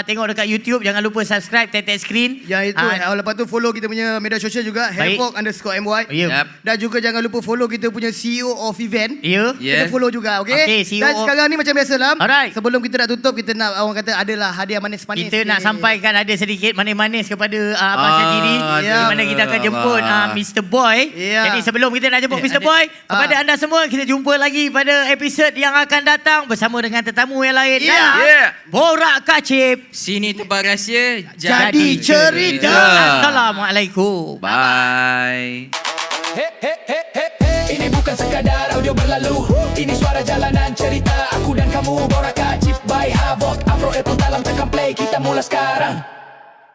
tengok dekat YouTube. Jangan lupa subscribe, tap screen. Yang itu, lepas tu follow kita punya media sosial juga, Baik. Havoc_MY. Boy. Ya. Yap. Dan juga jangan lupa follow kita punya CEO of event. Ya. Kita Yes. follow juga, okey? Okey, CEO Dan of- sekarang ni macam biasa lah. Alright. Sebelum kita nak tutup, kita nak orang kata adalah hadiah manis-manis. Kita nak sampaikan ada sedikit manis-manis kepada Abang Ah, Syaziri ya. di mana kita akan jemput Mr. Boy. Ya. Jadi sebelum kita nak jemput Mr. Boy, kepada anda semua kita jumpa lagi pada episod yang akan datang bersama dengan tetamu yang lain. Ya. Dan Yeah. Borak Kacip. Sini tempat rahsia, Jadi cerita. Assalamualaikum. Bye. Ini bukan sekadar audio berlalu. Ini suara jalanan cerita. Aku dan kamu Borak Kacip by Havoc. Afro Apple dalam tekan play. Kita mula sekarang.